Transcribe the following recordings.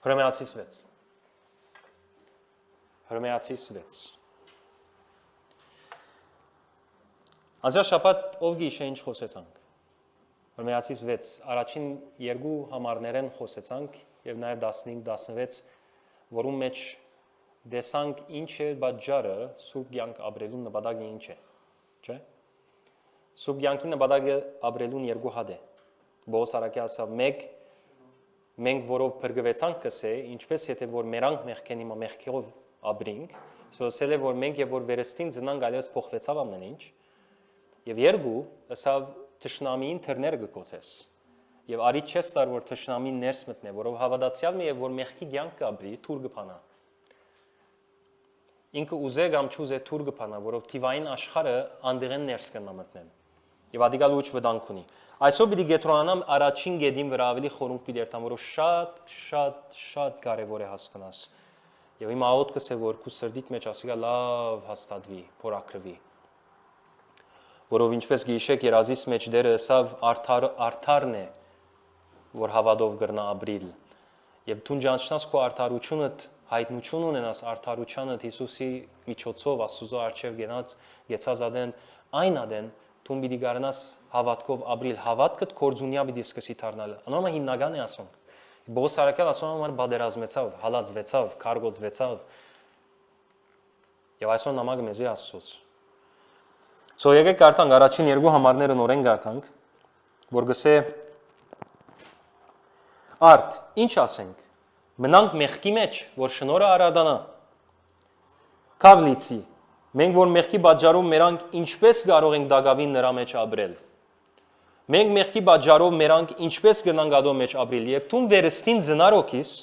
Հռոմեացի 6 Հռոմեացի 6 Անձրաշաբաթ ով գիշեր ինչ խոսեցանք Հռոմեացի 6 առաջին երկու համարներեն խոսեցանք եւ նաեւ 15-16 որում մեջ դեսանք ինչ է բաժարը սուրբ կյանք ապրելու նպատակը ինչ է չէ սուրբ կյանքի նպատակը ապրելուն երկու հատ է Բողոս արաքյալը ասավ մենք որով փրկվեցանք կսե ինչպես եթե որ մերանք մեղքեն հիմա մեղքերով ապրենք սոսել է որ մենք եւ որ վերստին ծնանք այլևս փոխվեցավ ամեն ինչ եւ երկու ասավ թշնամին թռներ գկոցես եւ արի չես տար որ թշնամին ներս մտնե որով հավատացյալ մի եւ որ մեղքի կյանք կապրի թուր կփանա Ինքը ուզե կամ չուզե թուր կփանա, որով թիվային աշխարհը անդեղեն ներս կնա մտնել։ Եվ ադիգալ ուչ վտանգ ունի։ Այսօր պիտի գետրոնանամ առաջին գեդին վրա ավելի խորհուրդ պիտի երթամ, որով շատ կարևոր է հասկանաս։ Եվ իմ աղոթքս է, որ քու սրտիդ մեջ ասիկա լավ հաստատվի, փորակրվի։ Որով ինչպես գիշեք երազիս մեջ դերը ասավ արդարն է, որ հավատով կրնա ապրիլ։ Եվ դու ճանչնաս քո արդարությունդ հայտնություն ունենաս արդարությանը Հիսուսի միջոցով Աստծո արչև գեցած ադեն այն ադեն դու պիտի գարնաս հավատքով ապրիլ հավատքդ կորձունյա պիտի սկսի դառնալ անոնը հիմնական է ասում Բողոս արաքյալը ասում համար բادرազմեցավ հալածվեցավ քարգոծվեցավ եւ այսօր նամակը մեզի Աստծոց Սո եկեք կարդանք առաջին երկու համարները նորեն կարդանք որ գսե Արդ ինչ ասենք Մնանք մեղքի մեջ, որ շնորհը արադանա։ Կավլիցի, մենք որ մեղքի պատճառով մերանք ինչպես կարող ենք դագավին նրա մեջ ապրել։ Մենք մեղքի պատճառով մերանք ինչպես կնանք ադո մեջ ապրել, եւ դու վերստին զնարոքիս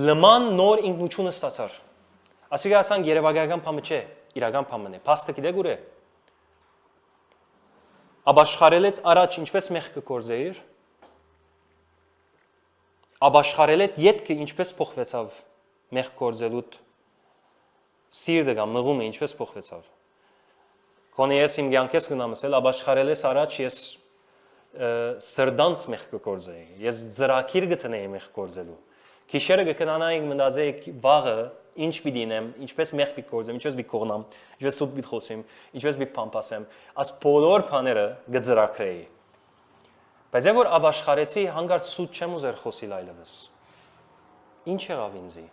լման նոր ինքնությունը ստացար։ Ասիկա ասանք երևակայական բանը չէ, իրական բանն է։ Փաստը գիտեք ուր է։ Աբաշխարել այդ առաջ ինչպես մեղքը կորձեիր Աբաշխարել այդ յետքը ինչպես փոխվեցավ մեղ կորձելուտ սիրտը կամ մղումը ինչպես փոխվեցավ Քոնի ես իմ կյանքես գնամ ասել աբաշխարել ես առաջ ես սրդանց մեղ կորձեի ես ծրակիր գտնեի մեղ կորձելու քիշերը կքնանայի մտածեի վաղը ինչ պիտի ինեմ ինչպես մեղ պիտի կորձեմ ինչպես պիտի կողնամ ինչպես սուտ պիտի խոսեմ ինչպես պիտի փամփասեմ աս բոլոր բաները գծրակրեի Բայց ես որ աբաշխարեցի հանգարց սուտ չեմ ուզեր խոսիլ այլևս։ Ինչ եղավ ինձի։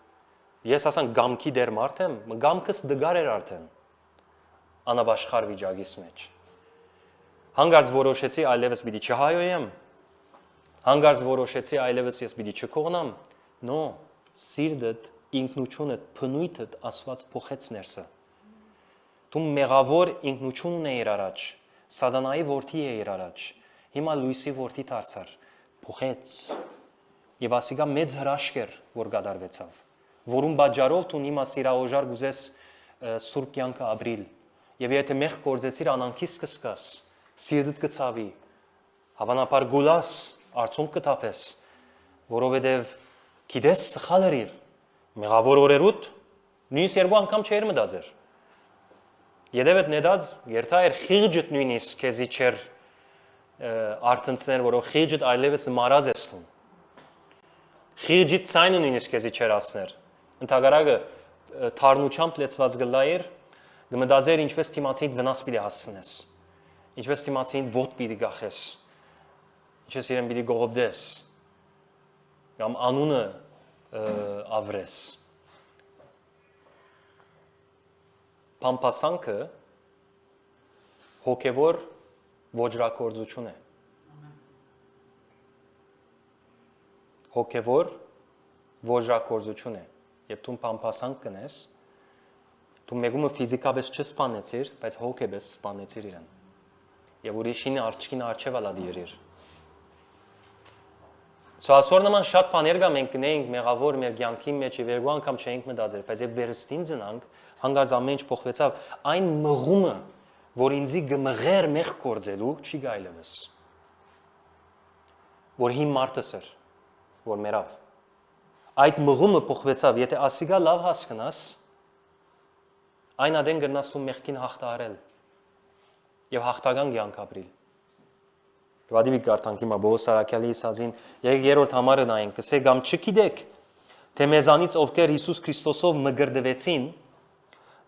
Ես ասան գամքի դեր մարդ եմ, գամքս դգար էր արդեն։ Անաբաշխար վիճակիս մեջ։ Հանգարց որոշեցի այլևս պիտի չհայոյեմ։ Հանգարց որոշեցի այլևս ես պիտի չկողնամ։ Նո, սիրտդ, ինքնությունդ, փնույթդ Աստված փոխեց ներսը։ Դու մեղավոր ինքնություն ունեիր առաջ, սատանայի որդի էիր առաջ։ Հիմա լույսի որդի դարձար, փոխեց եւ ասիկա մեծ հրաշք էր, որ գդարվեցավ, որում բաժարով դու հիմա սիրահոժար գուզես սուրբ կյանքը ապրիլ եւ եթե մեղ կորձեցիր անանքիս կսկաս, սիրտդ կցավի, հավանաբար գուլաս, արցունք կտապես, որովհետեւ գիտես սխալ էր, մեղավոր օրերուտ նույնիսկ երկու անգամ չէր մտածեր։ Եդև այդ նետած երթա էր խիղճդ նույնիսկ քեզի չեր արտնցներ, որով խիղճդ այլևս մարած ես տուն։ Խիղճիտ ցայնը նույնիսկ քեզի չեր ասներ։ Ընդհակառակը թարնությամբ լեցված գլայր, գմդազեր ինչպես թիմացիդ վնաս պիտի հասցնես։ Ինչպես թիմացիդ ոտ պիտի գախես։ Ինչպես իրեն պիտի գողոբդես։ Կամ անունը ավրես։ Փամփասանքը հոգևոր ոչրակորձություն է։ Հոգևոր ոչրակորձություն է։ Երբ դու փամփասանք կնես, դու մեկումը ֆիզիկապես չսպանեցիր, բայց հոգեպես սպանեցիր իրեն։ Եվ ուրիշին արջկին արջև ալադիրիր։ Սա այսօր նման շատ բաներ կա մենք գնենք մեղավոր մեր կյանքի մեջ եւ երկու անգամ չենք մտածել, բայց երբ վերստին ծնանք, հանգարց ամեն ինչ փոխվեցավ, այն մղումը որ ինձի գմղեր մեղ կորձելու չի գայլևս, որ հին մարդս էր, որ մերավ, այդ մղումը փոխվեցավ, եթե ասիգա լավ հասկնաս, այն ադեն գրնաս դու մեղքին հաղթահարել և հաղթական կյանք ապրիլ, Վադիվի կարդանք հիմա Բողոս Սարաքյալի ասածին, երրորդ համարը նայենք, ասե կամ չգիտեք, թե մեզանից ովքեր Հիսուս Քրիստոսով մգրդվեցին,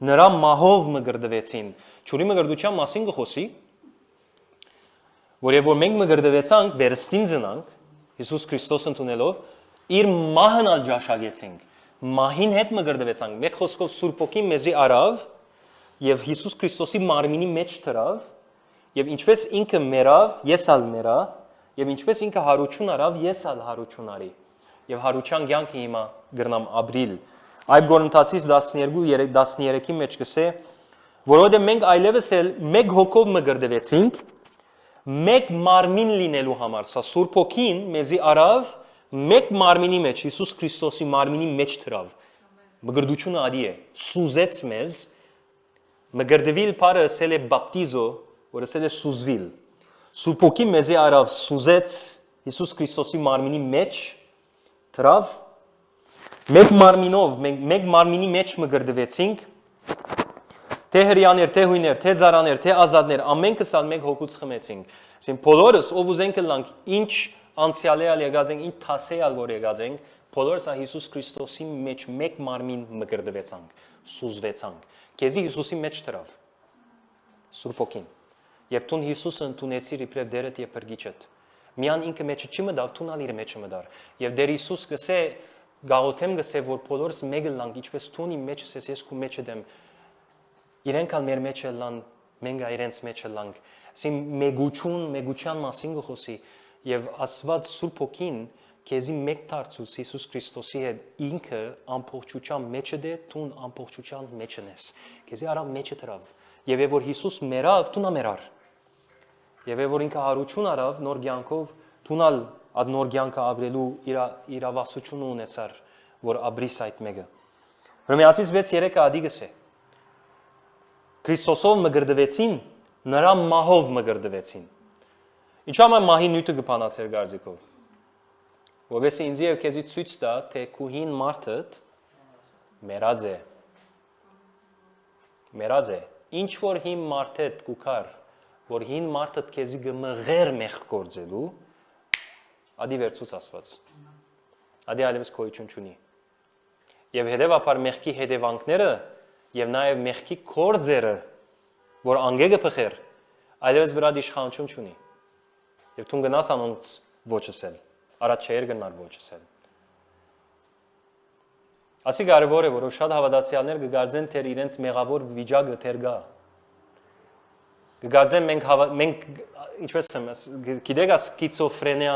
նրա մահով մգրդվեցին։ Ճուրի մգրդության մասին կխոսի, որ մենք մգրդվեցանք, վերստին ծնանք, Հիսուս Քրիստոսն ընդունելով, իր մահն ալ ջաշակեցինք, մահին հետ մգրդվեցանք։ Մեկ խոսքով Սուրբ Օքին մեզի արավ եւ Հիսուս Քրիստոսի մարմինի մեջ դրավ եւ ինչպես ինքը մեռավ, ես ալ մեռա եւ ինչպես ինքը հարություն արավ, ես ալ հարություն արի եւ հարության կյանքը հիմա գրնամ ապրիլ։ Այբ Կորինթացիս 12:13-ի մեջ կսե, որովհետեւ մենք այլևս էլ մեկ հոգով մգրդվեցինք, մեկ մարմին լինելու համար։ Սա Սուրբ Օքին մեզի արավ մեկ մարմինի մեջ, Հիսուս Քրիստոսի մարմինի մեջ դրավ։ Մգրդությունը ադի է, սուզեց մեզ, մգրդվիլ բառը ասել է բապտիզո, որ ասել է սուզվիլ։ Սուրբ Օքին մեզի արավ սուզեց Հիսուս Քրիստոսի մարմինի մեջ դրավ, մեկ մարմինով, մեկ մարմինի մեջ մգրդվեցինք, թե հրյաներ, թե հույներ, թե ծառաներ, թե ազատներ, ամենքս ալ մեկ հոգուց խմեցինք։ Այսինքն բոլորս ով ուզենք լանք, ինչ անցյալել եկած ենք, ինչ թասեալ որ եկած ենք, բոլորս Հիսուս Քրիստոսի մեջ մեկ մարմին մգրդվեցանք, սուզվեցանք։ Քեզի Հիսուսի մեջ դրավ Սուրբ Օքին։ Երբ դու Հիսուսը ընդունեցիր իբրև դերդ եւ փրկիչդ, միան ինքը մեջը չմտավ, դու ալ իր մեջը մտար։ Եվ դեր Հիսուս գսե գաղութեմ գսե որ բոլորս մեկը լանք, ինչպես դու իմ մեջս ես, ես քո մեջը դեմ։ Իրենք ալ մեր մեջը լան, մենք իրենց մեջը լանք։ Այսին մեգության մասին գխոսի եւ Աստված Սուրբ Օքին քեզի մեկ դարձուց Հիսուս Քրիստոսի հետ ինքը ամբողջության մեջը դե, դու ամբողջության մեջն ես։ Քեզի արավ մեջը դրավ։ Եվ որ Հիսուս մեռավ, դու նա մեռար։ Եվ որ ինքը հարություն արավ նոր կյանքով, դու ալ այդ նոր կյանքը ապրելու իրավասությունը ունեցար, որ ապրիս այդ մեկը։ Հռոմեացիս 6:3-ը ադի գսե։ Քրիստոսով մգրդվեցին, նրա մահով մգրդվեցին։ Ինչու՞ ամա մահի նյութը կփանացեր գարձիկով։ Որովհետեւ ինձ եւ քեզի ցույց տա, թե քուհին մարդդ մեռած է։ Մեռած է։ Ինչ որ հին մարդդ կուքար, որ հին մարդդ քեզի գմղեր մեղ գործելու, ադի վերցուց ասված։ Ադի այլևս գոյություն չունի։ Եվ հետևաբար մեղքի հետևանքները եւ նաեւ մեղքի կորձերը, որ անգեգը փխեր, այլևս վրա իշխանություն չունի։ Եվ դու գնաս անոնց ոչսել, առաջ չէր գնար ոչսել։ Ասի կարևոր է, որով շատ հավատացյալներ կգարձեն, թե իրենց մեղավոր վիճակը թեր գա։ Կգարձեն մենք ինչպես եմ, գիտեք սկիզոֆրենիա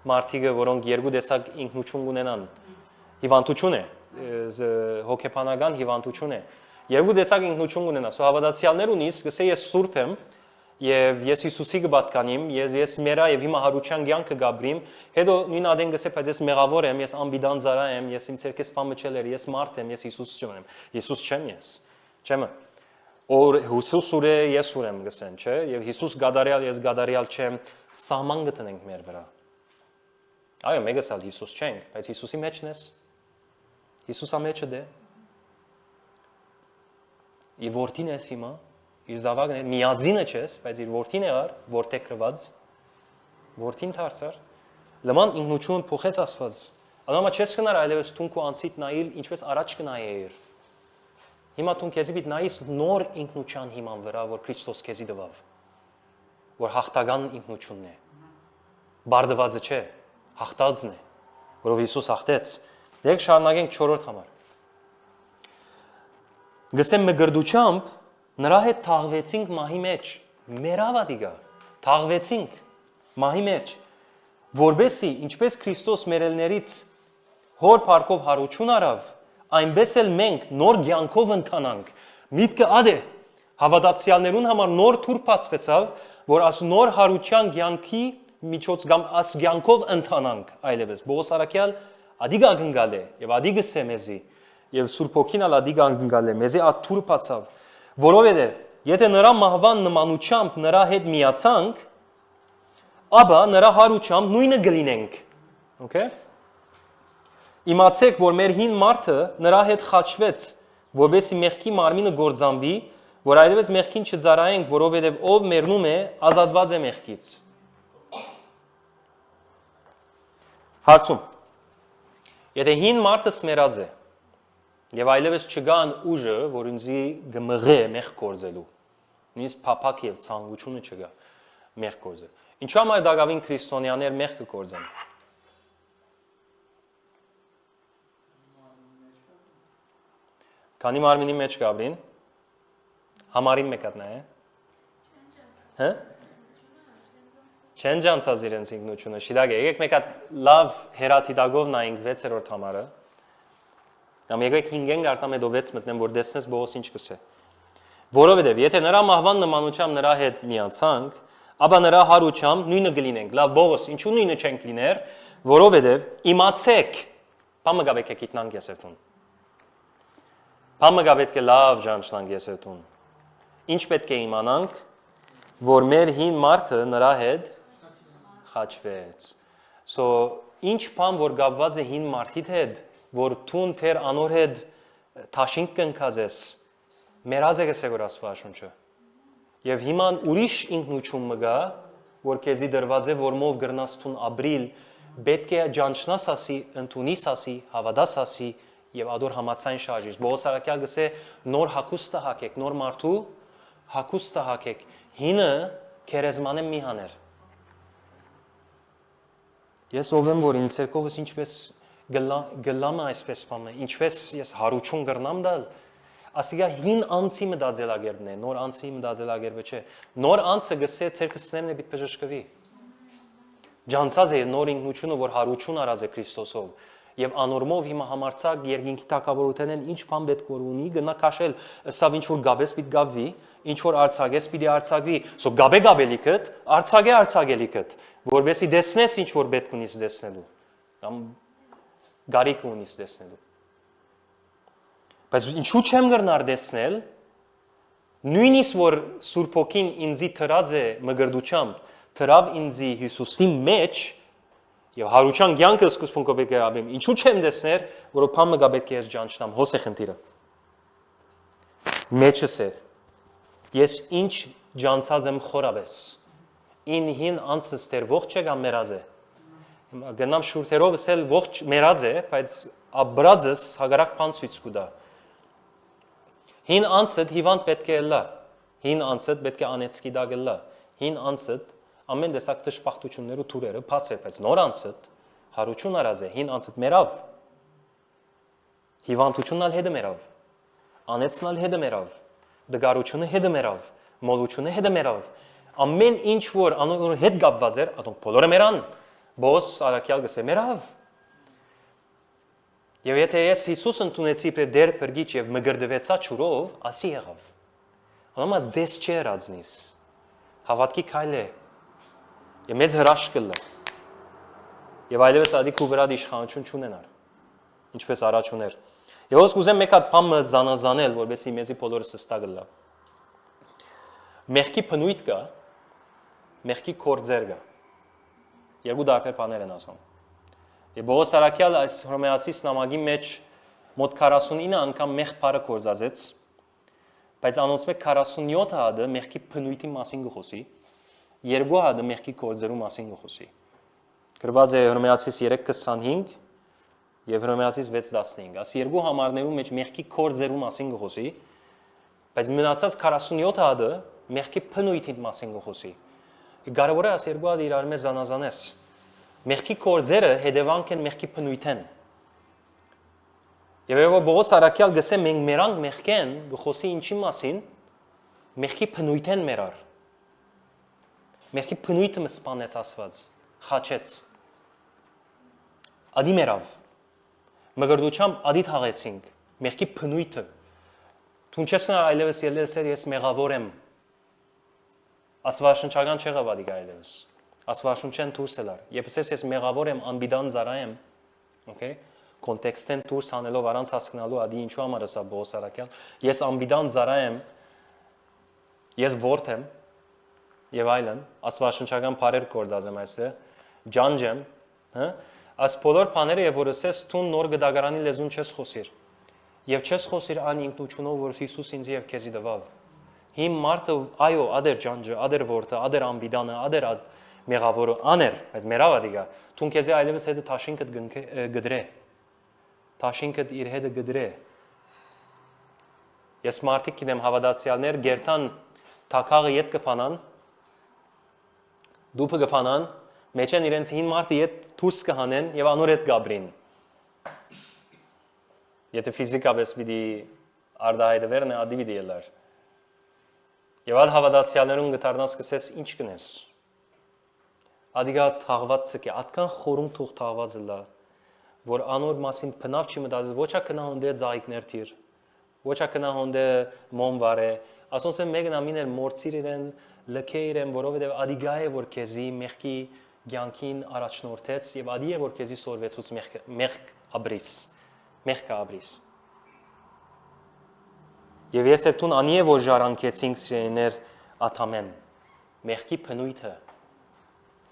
մարդիկը, որոնք երկու տեսակ ինքնություն ունենան, հիվանդություն է, հոգեբանական հիվանդություն է։ Երկու տեսակ ինքնություն ունենա, սո հավատացյալներ ունիս, գսե ես սուրբ եմ, եւ ես Հիսուսի կպատկանիմ, ես մեռա եւ հիմա հարության կյանքը գաբրիմ, հետո նույն ադեն գսե, բայց ես մեղավոր եմ, ես ամբիդան զարա եմ, ես իմ ցերկես պամչել եմ, ես մարդ եմ, ես Հիսուս չեմ։ Հիսուս չեմ ես։ Չեմ։ Որ Հիսուս ուր է, ես ուր եմ գսեն, չէ՞։ Եվ Հիսուս գադարյալ, ես գադարյալ չեմ, սահման գտնենք մեր վրա։ Այո, մեկս ալ Հիսուս չենք, բայց Հիսուսի մեջն ես։ Հիսուսա մեջը դե։ Իր որդին ես հիմա, իր զավակն է, միածինը չես, բայց իր որդին եղար, որդեք գրված, որդին դարձար, լման ինքնություն փոխեց Աստված։ Անամա չես կնար այլևս դու քո անցիդ նայել, ինչպես առաջ կնայեիր։ Հիմա դու քեզի պիտի նայես նոր ինքնության հիման վրա, որ Քրիստոս քեզի տվավ, որ հաղթական ինքնությունն է։ Բարդվածը չէ, հաղթածն է, որով Հիսուս հաղթեց։ Եկեք շարունակենք 4-րդ համար։ Գսեմ մգրդությամբ նրա հետ թաղվեցինք մահի մեջ, մեռավ ադիգա, թաղվեցինք մահի մեջ, որբեսի ինչպես Քրիստոս մերելներից հոր փառքով հարություն արավ, այնպես էլ մենք նոր կյանքով ընթանանք։ Միտքը ад է, հավատացյալներուն համար նոր թուր բացվեցավ, որ աս նոր հարության կյանքի միջոց կամ աս կյանքով ընթանանք այլևս։ Բողոս Սարաքյալ ադիգա գնգալ է եւ ադիգը սեմեզի եւ Սուրբ Օքին ալ ադիգա գնգալ է, մեզի ատ թուր բացավ։ Որովհետև եթե նրա մահվան նմանությամբ նրա հետ միացանք, ապա նրա հարությամբ նույնը կլինենք։ Okay? Իմացեք, որ մեր հին մարդը նրա հետ խաչվեց, որովհետեւ մեղքի մարմինը գործանվի, որ այլևս մեղքին չծարայենք, որովհետև ով մեռնում է, ազատված է մեղքից։ Հարցում։ Եթե հին մարդը սմերած է եւ այլևս չկան ուժը, որ ինձի գմղե մեղ կործելու։ Նույնիսկ փափակ եւ ցանկությունը չկա մեղ կործել։ Ինչու՞ համար դակավին քրիստոնյաներ մեղ կկործեն։ Քանի մարմինի մեջ գաբրին համարին մեկատնա է։ Հա? Չեն ջանցած իրենց ինքնությունը։ Շիդագ եկեք մեկ հատ լավ հերաթիդագով նայենք 6-րդ համարը։ Կամ եկեք 5-ն արտամ հետո 6 մտնեմ, որ տեսնես Բողոս ինչ կսե։ Որովհետև եթե նրա մահվան նմանությամբ նրա հետ միացանք, ապա նրա հարությամբ նույնը կլինենք։ Լավ Բողոս, ինչու նույնը չենք լիներ, որովհետև իմացեք, բամը գա պետք է գիտնանք եսերտուն։ Բամը գա պետք է լավ ճանչնանք եսերտուն։ Ինչ պետք է իմանանք, որ մեր հին մարդը նրա հետ խաչվեց։ So ինչ բան որ գաբված է հին մարդիդ հետ, որ թուն թեր անոր հետ թաշինք կնքած ես, մերած է գսեգոր Աստվածաշունչը։ Եվ հիմա ուրիշ ինքնություն մգա, որ քեզի դրված է, որ մով գրնաս թուն ապրիլ, պետք է ջանչնաս ասի, ընդունիս ասի, հավատաս ասի եւ ադոր համացայն շարժիս։ Բողոս Արաքյալ գսե նոր հակուստը հակեք, նոր մարդու հակուստը հակեք։ Հինը քերեզմանեմ մի հաներ։ Ես ով եմ, որ ինձ ցերկովս ինչպես գլամը այսպես բամը, ինչպես ես հարություն կրնամ դալ, ասիգա հին անցի մտածելակերպն է, նոր անցի մտածելակերպը չէ։ Նոր անցը գսե ցերկսնեմն է պիտի բժշկվի։ Ջանցած է նոր ինքնությունը, որ հարություն արած է Քրիստոսով, եւ անորմով հիմա համարցակ երկինքի թակավորութենեն ինչ բան պետք որ ունի, գնա քաշել, սավ ինչ որ գաբես պիտի գաբվի, ինչ որ արցագես պիտի արցագվի, սո գաբե գաբելիքդ, արցագե արցագելիքդ, որբեսի դեսնես ինչ որ պետք ունիս դեսնելու, կամ գարիք ունիս դեսնելու։ Բայց ինչու չեմ գնար դեսնել, նույնիսկ որ Սուրբ Հոգին ինձի թրած է մգրդությամբ, թրավ ինձի Հիսուսի մեջ եւ հարության ցանկը սկզբունքով պետք է ապրեմ։ Ինչու չեմ դեսներ, որով փամը գա պետք է ես ջանչնամ, հոս է խնդիրը։ Մեջս է։ Ես ինչ ջանցած եմ խորավես։ Ին հին անցս դեր ողջ է կամ մերած է։ Գնամ շուրթերովս էլ ողջ մերած է, բայց աբրածս հագարակ բան ցույց կուտա։ Հին անցը հիվանդ պետք է լա։ Հին անցը պետք է անեցկի դագելա։ Հին անցը ամեն տեսակ դժբախտությունները թուրերը բաց է, բայց նոր անցդ հարություն արած է, հին անցդ մերավ։ Հիվանդությունն ալ հետը մերավ։ Անեցն ալ հետը մերավ։ Դգարությունը հետը մերավ, մոլությունը հետը մերավ։ Ամեն ինչ որ անոր հետ գապված էր, ադոնք բոլորը մերան։ Բոս Արաքյալ գսե մերավ։ Եվ եթե ես Հիսուս ընդունեցի պրե դեր պրգիչ եւ մգրդվեցա ճուրով, ասի եղավ։ Ոնամա ձեզ չէ ռածնիս։ Հավատքի քայլ է։ Եվ մեծ հրաշք կլա։ Եվ այլևս ադի քու վրա իշխանություն չունենար։ Ինչպես առաջ ուներ։ Եվ ոնց կուզեմ մեկ հատ բան զանազանել, որովհետեւ մեզի բոլորս հստակ լա։ Մեղքի փնույթ կա, մեղքի կորձեր կա։ Երկու տարբեր բաներ են ասում։ Եվ Բողոս Արաքյալ այս հռոմեացիս նամակի մեջ մոտ 49 անգամ մեղ բառը կորզածեց, բայց անոնց մեջ 47 հատը մեղքի փնույթի մասին գխոսի, երկու հատը մեղքի կորձերու մասին գխոսի։ Գրված է Հռոմեացիս 3:25 եւ Հռոմեացիս 6:15։ Այս երկու համարներու մեջ մեղքի կորձերու մասին գխոսի, բայց մնացած 47 հատը մեղքի փնույթի մասին գխոսի։ Կարևոր է այս երկու հատը իրար մեջ զանազանես։ Մեղքի կորձերը հետևանք են մեղքի փնույթեն։ Եվ երբ Բողոս Արաքյալ գսե մենք մերանք մեղքեն, գխոսի ինչի մասին, մեղքի փնույթեն մերար։ Մեղքի փնույթը սպանեց Աստված, խաչեց։ Ադի մերավ։ Մգրդությամբ ադի թաղեցինք, մեղքի փնույթը։ Դու չես կարող այլևս ելել ես մեղավոր եմ։ Աստվածաշնչական չեղավ ադի այլևս։ Աստվածաշունչեն դուրս ելար։ Եպես ես մեղավոր եմ, անբիդան ծառա եմ, okay? Կոնտեքստեն դուրս անելով առանց հասկանալու ադի ինչու համար է սա Բողոս Արաքյալ։ Ես անբիդան ծառա եմ, ես ворթ եմ եւ այլն, աստվածաշնչական բառեր կորցած եմ այստեղ, ջանջ եմ, հա? Այս բոլոր բաները եւ որս ես տուն նոր գդագարանի լեզուն չես խոսիր։ Եվ չես խոսիր ան ինքնությունով, որ Հիսուս ինձ եւ քեզի տվավ։ Հիմ մարդը այո, ադեր ջանջը, ադեր ворթը, ադեր անբիդանը, ադեր մեղավորը աներ, բայց մերավ ադիգա, թուն քեզի այլևս հետը թաշինքդ գդրե։ Թաշինքդ իր հետը գդրե։ Ես մարդիկ գիտեմ հավատացյալներ գերտան թակաղը ետ կփանան, դուփը կփանան, մեջեն իրենց հին մարդը ետ դուրս կհանեն եւ անոր հետ գաբրին։ Եթե ֆիզիկապես պիտի արդահայտվերն է ադի պիտի ելար։ Եվ այդ հավատացյալներուն գտարնաս կսես ինչ կնես։ Ադիգա թաղված ցկե, ատկան խորում թող թաղված լա, որ անոր մասին բնավ չի մտածես, ոչա կնա հոնդե զայիկներ թիր, ոչա կնա հոնդե մոմ վարե, ասոնց է մեկն ամին էլ մորցիր իրեն, լքե իրեն, որովհետև ադիգա է, որ քեզի մեղքի ցանկին առաջնորդեց եւ ադի է, որ քեզի սորվեցուց մեղք աբրիս։ Եվ ես էլ տուն անի է, որ ժառանգեցինք սիրելիներ աթամեն,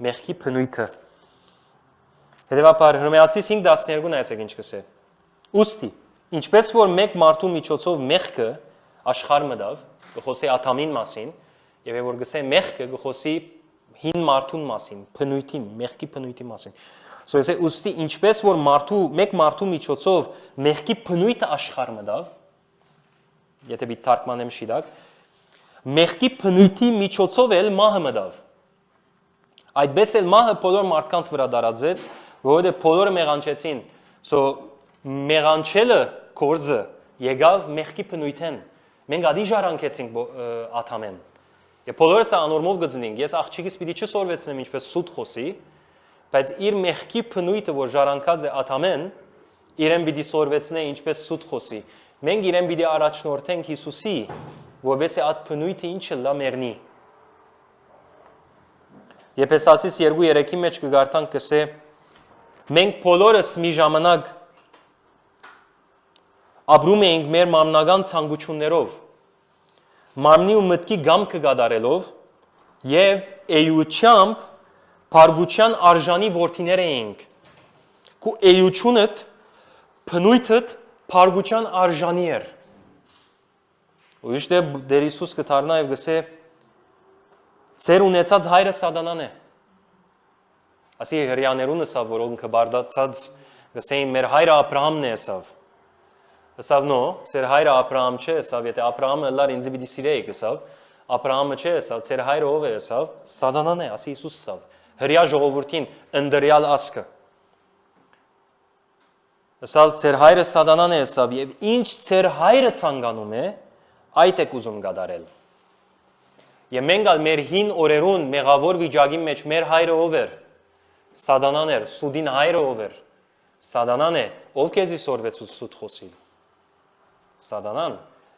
մեղքի փնույթը։ Հետևաբար Հռոմեացիս 5:12-ն այսեք ինչ կսե։ Ուստի, ինչպես որ մեկ մարդու միջոցով մեղքը աշխարհ մտավ, գխոսի աթամին մասին, եւ որ գսե մեղքը գխոսի հին մարդուն մասին, փնույթին, մեղքի փնույթի մասին։ Սոյսե ուստի ինչպես որ մեկ մարդու միջոցով մեղքի փնույթը աշխարհ մտավ, եթե բիտ թարգմանեմ շիդակ, մեղքի փնույթի միջոցով էլ մահը մտավ։ Այդպես էլ մահը բոլոր մարդկանց վրա դարածվեց, որովհետև բոլորը մեղանչեցին։ Մեղանչելը կորձը եկավ մեղքի փնույթեն։ Մենք ադի ժառանգեցինք աթամեն։ Եվ բոլորս անորմով գծնենք։ Ես աղջիկիս պիտի չսորվեցնեմ ինչպես սուտ խոսի, բայց իր մեղքի փնույթը, որ ժառանգած է աթամեն, իրեն պիտի սորվեցնե ինչպես սուտ խոսի։ Մենք իրեն պիտի առաջնորդենք Հիսուսի, որովհետև այդ փնույթը ինչը լա մեռնի։ Եփեսացիս 2:3-ի մեջ կգարտանք կսե մենք բոլորս մի ժամանակ ապրում էինք մեր մարմնական ցանկություններով, մարմնի ու մտքի գամքը գադարելով եւ էյությամբ փարգության արժանի որդիներ էինք։ Քու էյությունդ, փնույթդ փարգության արժանի էր։ Ու իշտե Տեր Հիսուս կդառնա եւ գսե Ձեր ունեցած հայրը սատանան է։ Ասի հрьяաներուն ասավ, որոնք բարդացած գսեին մեր հայրը Աբրահամն է ասավ։ Ասավ նո, ձեր հայրը Աբրահամ չէ, ասավ, եթե Աբրահամը լար ինձ պիտի սիրեիք, ասավ, Աբրահամը չէ, ասավ, ձեր հայրը ով է, ասավ, սատանան է, ասի Հիսուս ասավ։ Հрья ժողովրդին ընդրյալ ասկը։ Ասավ, ձեր հայրը սատանան է, ասավ, եւ ինչ ձեր հայրը ցանկանում է, այդ եք ուզում գադարել։ Եվ մենք ալ մեր հին օրերուն մեղավոր վիճակի մեջ մեր հայրը ով էր, սատանան էր, սուդին հայրը ով էր, սատանան է, ով քեզի սորվեցուց սուտ խոսիլ, սատանան,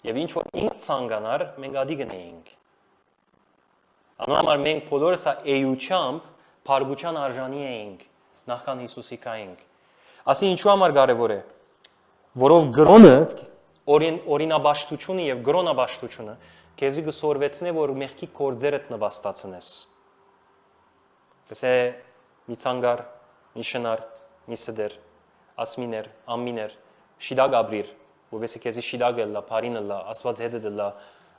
եւ ինչ որ ինք ցանկանար, մենք ադի գնեինք։ Անորմալ մենք բոլորս էյությամբ փարգության արժանի էինք, նախքան Հիսուսի կայինք։ Ասի ինչու համար կարևոր է, որով գրոնը, օրինաբաշխությունը եւ գրոնաբաշխությունը քեզի գսորվեցնե, որ մեղքի կորձերդ նվաստացնես։ Գսե մի ցանգար, մի շնար, մի սդեր, ասմիներ, ամմիներ, շիդագ աբրիր, որովհետեւ քեզի շիդագը լա, բարինը լա, Աստված հետը լա,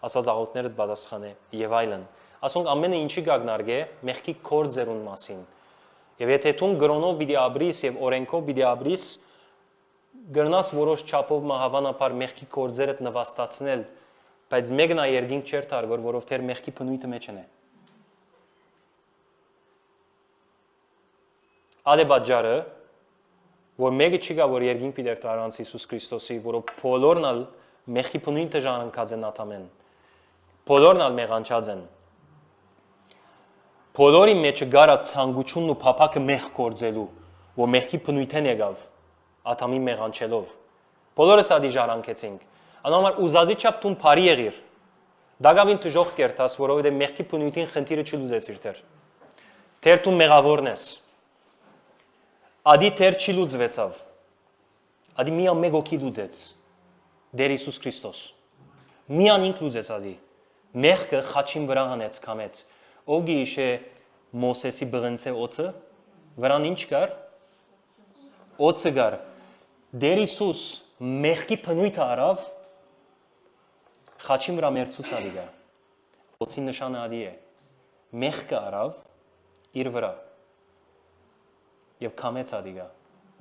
Աստված աղոթներդ պատասխանե եւ այլն։ Ասոնք ամենը ինչի գագնարգե մեղքի կորձերուն մասին։ Եվ եթե դու գրոնով պիտի աբրիս եւ օրենքով պիտի աբրիս, գրնաս որոշ չափով մահավանապար մեղքի կորձերդ նվաստացնել, բայց մեկն է երկինք չեր թարգոր, որով թեր մեղքի փնույթը մեջն է։ Ադե բաժարը, որ մեկը չի գա, որ երկինք պիտի դրանց Հիսուս Քրիստոսի, որով բոլորն ալ մեղքի փնույթը ժառանգած են աթամեն։ Բոլորն ալ մեղանչած են։ Բոլորի մեջը գարա ցանկությունն ու փափակը մեղ կորձելու, որ մեղքի փնույթեն եկավ, աթամի մեղանչելով։ Բոլորս ադի ժառանգեցինք։ Անորմալ ուզածի չափ տուն բարի եղիր։ Դագավին դժոխ կերտաս, որովհետև մեղքի փնույթին խնդիրը չլուծեցիր թեր։ Թեր դու մեղավորն ես։ Ադի թեր չի լուծվեցավ։ Ադի միան մեկ օքի լուծեց։ Դեր Հիսուս Քրիստոս։ Միան ինք լուծեց ադի։ Մեղքը խաչին վրա հանեց, կամեց։ Ով գիշե Մոսեսի բղնցե օծը, վրան ինչ կար։ Օծը կար։ Դեր Հիսուս մեղքի փնույթը արավ, խաչին վրա մերցուց ադի գա։ Օծի նշանը ադի է։ Մեղքը արավ, իր վրա եւ կամեց ադիգա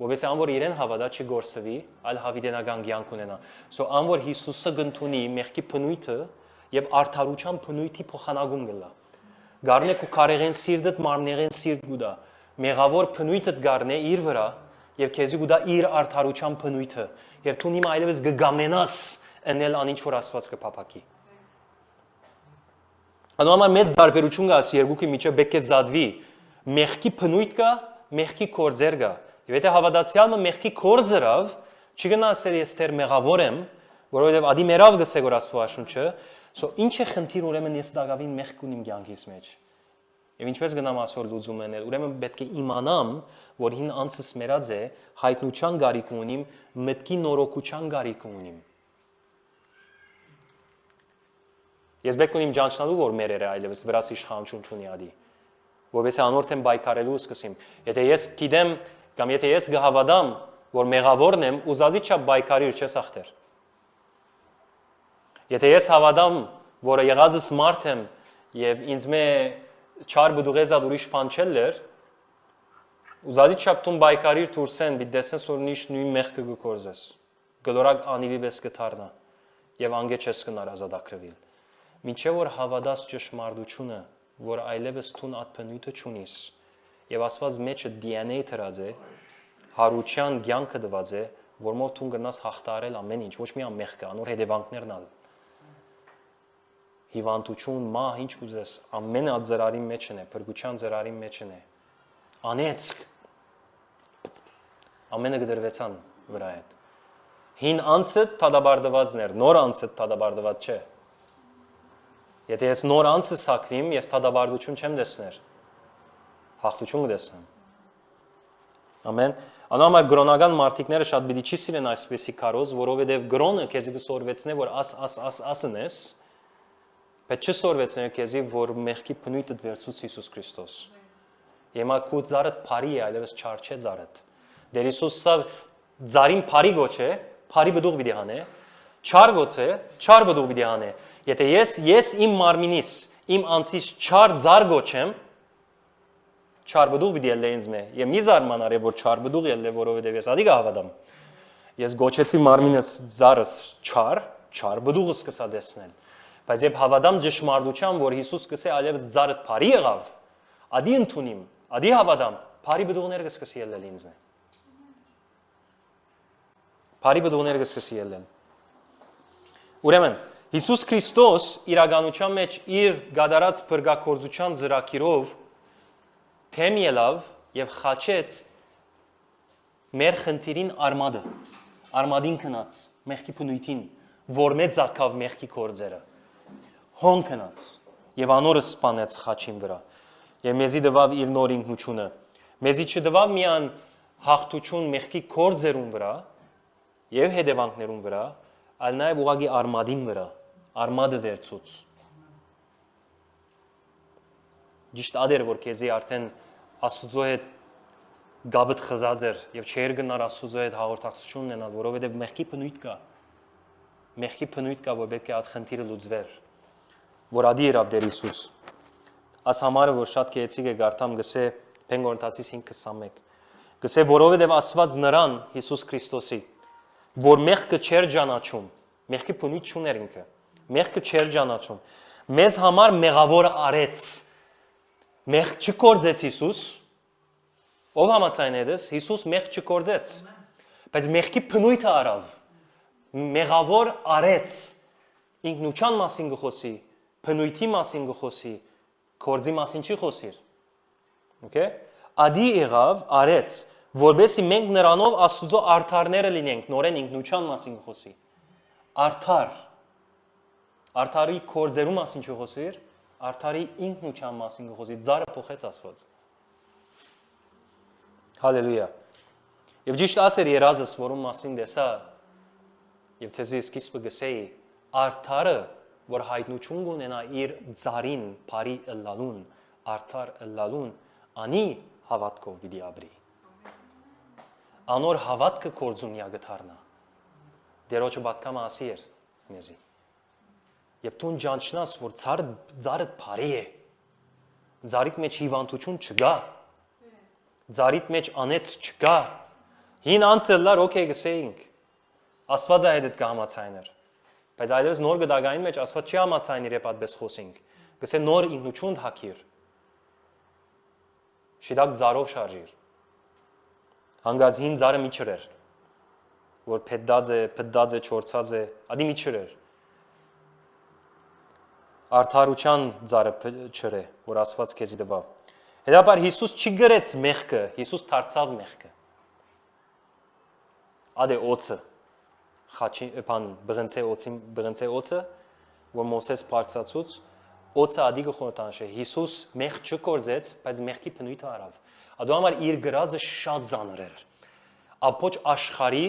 որովհետեւ ան որ իրեն հավատա չի գործվի այլ հավիտենական կյանք ունենա so ան որ Հիսուսը գտնունի մեղքի բնույթը եւ արդարության բնույթի փոխանակում գլա գարնե ու կարեղեն սիրտդ մարմնեղեն սիրտ գուտա մեղավոր բնույթդ գարնե իր վրա եւ քեզի գուտա իր արդարության բնույթը եւ դու նիմ այլևս գգամենաս ընել անինչ որ Աստված կփափակի Անոմար մեծ դարբերություն կա ասի երկուքի միջև պետք է զադվի մեղքի բնույթ կա մեղքի կորձեր կա եւ եթե հավատացյալը մեղքի կորձերով չի գնա ասել ես դեռ մեղավոր եմ որովհետեւ ադի մերավ գսե որ Աստվածաշունչը so ինչ է խնդիր ուրեմն ես դակավին մեղք ունիմ կյանքիս մեջ եւ ինչպես գնամ ասոր լուծում ենել ուրեմն պետք է իմանամ որ հին անցս մերած է հայտնության գարիք ունիմ մտքի նորոգության գարիք ունիմ Ես պետք ունիմ ճանչնալու որ մերերը այլևս վրաս իշխանություն չունի ադի որովհետեւ անորդ եմ բայկարելու սկսեմ եթե ես գիտեմ կամ եթե ես գհավադամ որ մեղավորն եմ ուզածի չափ բայկարիր չես ախտեր Եթե ես հավատամ որ եղածս մարդ եմ եւ ինձ մե չար բդուղեզա ուրիշ բան չելեր ուզածի չափ տուն բայկարիր դուրսեն բի դեսես որ նիշ նույն մեղքը գործես գլորակ անիվի պես կթարնա եւ անգե չես կնար ազատագրվել Մինչև որ հավատաս ճշմարտությունը, որ այլևս տուն ատփնույթը չունիս, եւ Աստված մեջը DNA դրած է, հարության կյանքը դված է, որմով տուն գնաս հաղթարել ամեն ինչ, ոչ միայն մեղքը, անոր հետևանքներն ալ։ Հիվանդություն, մահ, ինչ կուզես, ամենը ձրարի մեջն է, փրկության ձրարի մեջն է։ Անեցք։ Ամենը գդրվեցան վրա հետ։ Հին անցը թադաբարդվածներ, նոր անցը թադաբարդված չէ։ Եթե ես նոր անցը սակվիմ, ես թադաբարդություն չեմ դեսներ, հաղթություն կդեսնեմ։ Ամեն, անամար գրոնական մարդիկները շատ բիդի չի սիրեն այսպեսի կարոզ, որովհետև գրոնը քեզի կսորվեցնե, որ ասն ես, պետք չի սորվեցնե քեզի, որ մեղքի բնույթդ վերցուց Հիսուս Քրիստոս։ Եմա քու ծարդ փարի է, այլևս չար չէ ծարդ։ Դեր Հիսուսը ծարին փարի գոչ է, փարի բդուղ պիտի հանե, չար գոչ է, չար բդուղ պիտի հանե։ Եթե ես իմ մարմինիս, իմ անցից չար ծար գոչեմ, չար բդուղ պիտի ելլե ինձ մե։ Եմ մի զարմանար է, որ չար բդուղ ելլե, որովհետև ես ադի գահավատամ։ Ես գոչեցի մարմինս ծարս չար բդուղը սկսա դեսնել։ Բայց երբ հավատամ ճշմարտության, որ Հիսուս սկսե այլևս ծարդ փարի եղավ, ադի ընդունիմ, ադի հավատամ, փարի բդուղները կսկսի ելնել ինձ մե։ Փարի բդուղները կսկսի ելնել։ Ուրեմն Հիսուս Քրիստոս իրականության մեջ իր գադարած բրգակորձության ծրագիրով թեմ ելավ եւ խաչեց մեր խնդիրին արմադին քնած մեղքի բնույթին որ մեծ ակավ մեղքի կորձերը հոն քնած եւ անորը սպանեց խաչին վրա եւ մեզի դվավ իր նոր ինքնությունը մեզի չդվավ միան հաղթություն մեղքի կորձերուն վրա եւ հետևանքներուն վրա այլ նաեւ ուղագի արմադին վրա Արմադը վերցուց։ Ճիշտ ադեր որ քեզի արդեն Աստծո հետ գաբդ խզած էր եւ չեր գնար Աստծո հետ հաղորդակցություն ունենալ, որովհետեւ մեղքի բնույթ կա։ Մեղքի բնույթ կա, որ պետք է այդ խնդիրը լուծվեր։ Որ ադի երավ Տեր Հիսուս։ Աս համարը որ շատ կեցիկ է գարտամ գսե Փենգորնթացիս 5:21։ Գսե որովհետեւ Աստված նրան Հիսուս Քրիստոսի, որ մեղքը չեր ճանաչում, մեղքի բնույթ չուներ ինքը։ Մեղքը չեր ճանաչում։ Մեզ համար մեղավոր արեց։ Մեղք չկործեց Հիսուս։ Ով համաձայն է դες, Հիսուս մեղք չկործեց։ Բայց մեղքի բնույթը արավ։ Մեղավոր արեց։ Ինքնության մասին գխոսի, բնույթի մասին գխոսի, կործի մասին չի խոսիր։ Okay? Ադի եղավ արեց, որբեսի մենք նրանով Աստծո արդարները լինենք, նորեն ինքնության մասին գխոսի։ Արդարի կործերու մասին չխոսիր, արդարի ինքնության մասին գխոսի, ծարը փոխեց Աստված։ Հալելույա։ Եվ ճիշտ ասեր երազս, որում մասին դեսա, եւ ցեզի սկիզբը գսեի, արդարը, որ հայտնություն ունենա իր ծարին, բարի ըլլալուն, արդար ըլլալուն, անի հավատքով պիտի ապրի։ Անոր հավատքը կործունյա գթարնա։ Դերոջը պատկամը ասի էր մեզի։ Եվ տուն ճանչնաս, որ ծարդ բարի է, Ձարիդ մեջ հիվանդություն չկա։ Ձարիդ մեջ անեց չկա։ Հին անցելլար օքեյ գսեինք։ Աստված է հետ կհամացայներ։ Բայց այլևս նոր գդագային մեջ Աստված չի համացայնիր երբ այդպես խոսենք։ Գսե նոր ինքնություն հակիր։ Շիրակ ձարով շարժիր։ Հանգած հին ձարը մի չրեր, որ փդած է, չորցած է, ադի մի չրեր։ Արդարության ձարը չրե, որ Աստված քեզի տվավ։ Հետաբար Հիսուս չի գրեց մեղքը, Հիսուս դարձավ մեղքը։ Ադե օծը, խաչի բղնցե օծը, որ Մոսես բարձրացուց, օծը ադի գխորտանշե։ Հիսուս մեղք չկործեց, բայց մեղքի բնույթը արավ։ Ադու համար իր գրածը շատ ծանր էր։ Ամբողջ աշխարհի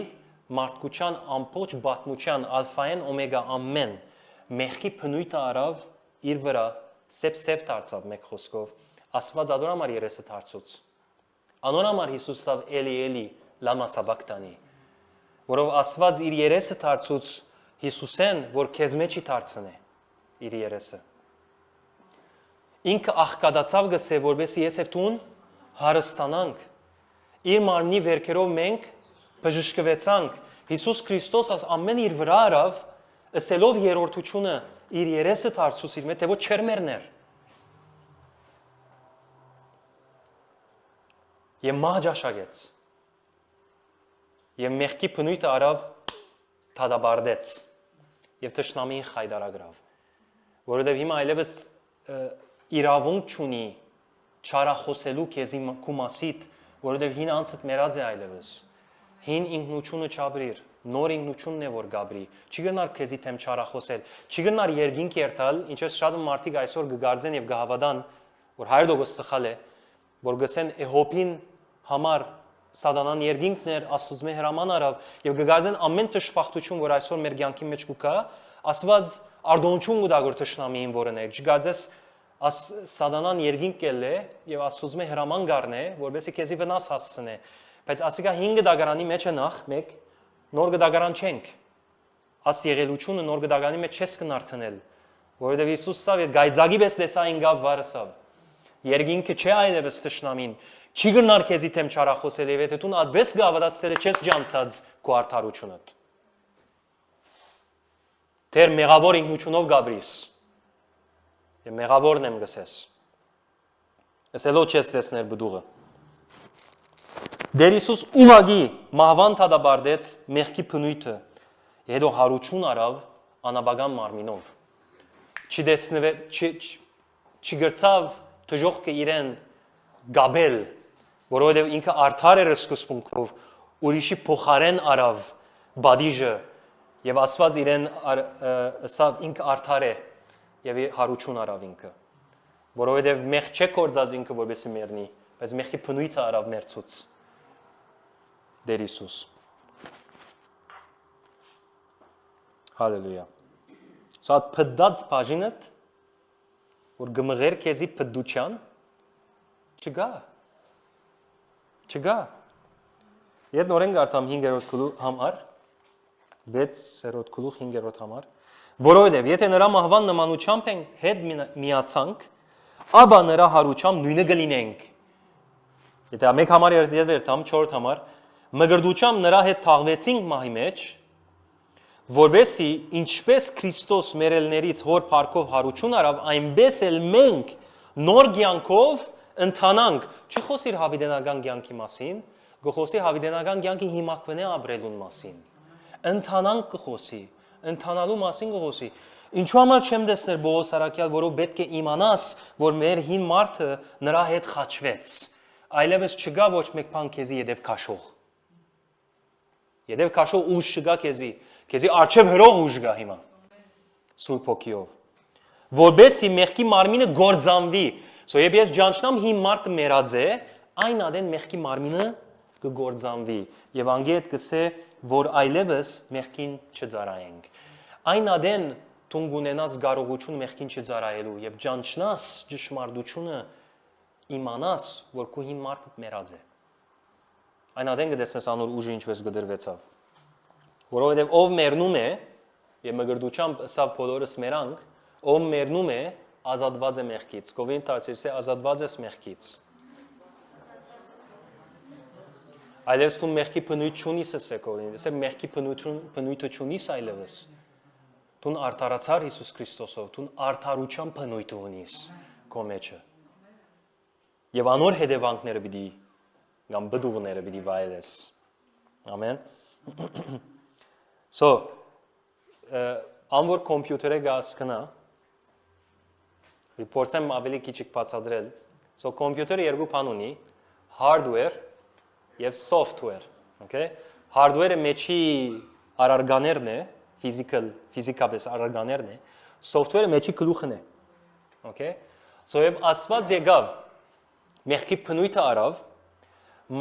մարդկության ամբողջ բազմության ալֆային օմեգա ամեն մեղքի բնույթը արավ իր վրա, սև դարձավ մեկ խոսքով։ Աստված ադոր համար երեսը դարձուց։ Անոր համար Հիսուսով էլի լամա սաբակտանի, որով Աստված իր երեսը դարձուց Հիսուսեն, որ քեզ մեջի դարձնե իր երեսը։ Ինքը աղքատացավ գսե, որովհետեւ ես եւ դուն հարստանանք։ Իր մարմնի վերքերով մենք բժշկվեցանք։ Հիսուս Քրիստոս ամեն իր վրա արավ, ըսելով երրորդությունը իր երեսը դարձուց իր մեջ, թե ոչ չեր մեռներ։ Եվ մահ աշակեց։ Եվ մեղքի բնույթը արավ թադաբարդեց։ Եվ թշնամին խայդարագրավ։ Որովհետև հիմա այլևս իրավունք չունի չարախոսելու քեզի քու մասիդ, որովհետև հին անցդ մեռած է այլևս։ Հին ինքնությունը չաբրիր, նոր ինքնությունն է որ գաբրի։ Չի գնար քեզի թեմ չարախոսել, չի գնար երգինք երթալ, ինչպես շատ մարդիկ այսօր կգարձեն եւ կհավատան, որ 100% սխալ է, որ գսեն Էհոպին համար Սատանան երգինքն էր, Աստծո հրաման արավ եւ կգարձեն ամեն տշպախտություն, որ այսօր մեր կյանքի մեջ կա, Աստված արդոնություն կտա որ թշնամիին որն է։ Չգարձես Սատանան երգինք կել է եւ Աստծո հրաման գառնե, որովհետեւ քեզի վնաս հասցնե։ Բայց ասիկա 5 դագարանի մեջ է նախ մեկ նոր գդագարան չենք։ Աս եղելությունը նոր գդագարանի մեջ չես կնարթնել, որովհետև Հիսուսը գայծագի պես տեսային գավ վարսավ։ Երգինքը չէ այլևս թշնամին, չի գնար քեզի թեմ չարախոսել եւ եթե դու ադբես գավադասել չես ջանցած քո արդարությունդ։ Դեր մեղավոր ինքնությունով գաբրիս։ Եվ մեղավորն եմ գսես։ Ասելով չես տեսներ բդուղը։ Դեր Հիսուս ուղագի մահվան թադաբարդեց մեղքի բնույթը, հետո հարություն արավ անաբական մարմինով։ Չգրցավ թժողքը իրեն գաբել, որովհետև ինքը արդար էր սկզբունքով, ուրիշի փոխարեն արավ բադիժը եւ Աստված իրեն ասավ ինքը արդար է եւ հարություն արավ ինքը, որովհետև մեղք չէ կործած ինքը որովհետեւ մեռնի, բայց մեղքի բնույթը արավ մերցուց։ Դեր Հիսուս։ Հալելույա։ Սա փդած բաժինդ, որ գմղեր քեզի փդության, չգա։ Եդ նորեն գարտամ 5-րդ գլուխ համար, 6-րդ գլուխ 5-րդ համար, որովհետև եթե նրա մահվան նմանությամբ ենք հետ միացանք, ապա նրա հարությամբ նույնը կլինենք։ Եթե մեկ համար երթամ 4 համար, մգրդությամբ նրա հետ թաղվեցինք մահի մեջ, որբեսի ինչպես Քրիստոս մերելներից հոր փառքով հարություն արավ, այնպես էլ մենք նոր կյանքով ընթանանք։ Չի խոսիր հավիտենական կյանքի մասին, գխոսի հավիտենական կյանքի հիմակվնե ապրելուն մասին։ Ընթանանք կխոսի, ընթանալու մասին կխոսի։ Ինչու համար չեմ տեսներ Բողոս Արաքյալ, որով պետք է իմանաս, որ մեր հին մարդը նրա հետ խաչվեց։ Այլևս չգա ոչ մեկ բան քեզի յետև քաշող։ Յետև քաշող ուժ չգա քեզի արչև հրող ուժ գա հիմա։ Սուրբ Հոգիով։ Որբեսի մեղքի մարմինը գործանվի։ Երբ ես ճանչնամ հին մարդը մեռած է, այն ադեն մեղքի մարմինը կգործանվի եւ անգետ կսե որ այլևս մեղքին չծարայենք։ Այն ադեն դու ունենաս կարողություն մեղքին չծարայելու եւ ճանչնաս ճշմարտությունը իմանաս որ քո հին մարդը մեռած է։ Այն ադեն կտեսնես անոր ուժը ինչպես գդրվեցավ։ Որովհետեւ ով մեռնում է եւ մգրդությամբ սա բոլորս մեռանք, ով մեռնում է ազատված է մեղքից։ Գովին դարձիր, սե ազատված ես մեղքից։ Այլևս դու մեղքի բնույթ չունիս է գովին, սե մեղքի բնույթը չունիս այլևս։ Դու արդարացար Հիսուս Քրիստոսով, դու արդարության բնույթ ունիս քո մեջը։ Եվ անոր հետևանքները պիտի կամ բդուղները պիտի վայելես։ Ամեն։ So, անոր կոմպյուտերը գասկնա, փորձեմ ավելի քիչ բացատրել։ So, կոմպյուտերը երկու բան ունի, hardware եւ software, okay? Hardware-ը մեջի առարգաներն է, ֆիզիկապես առարգաներն է, software-ը մեջի գլուխն է։ Okay? So, եւ ասված եկավ մեղքի բնույթը արավ,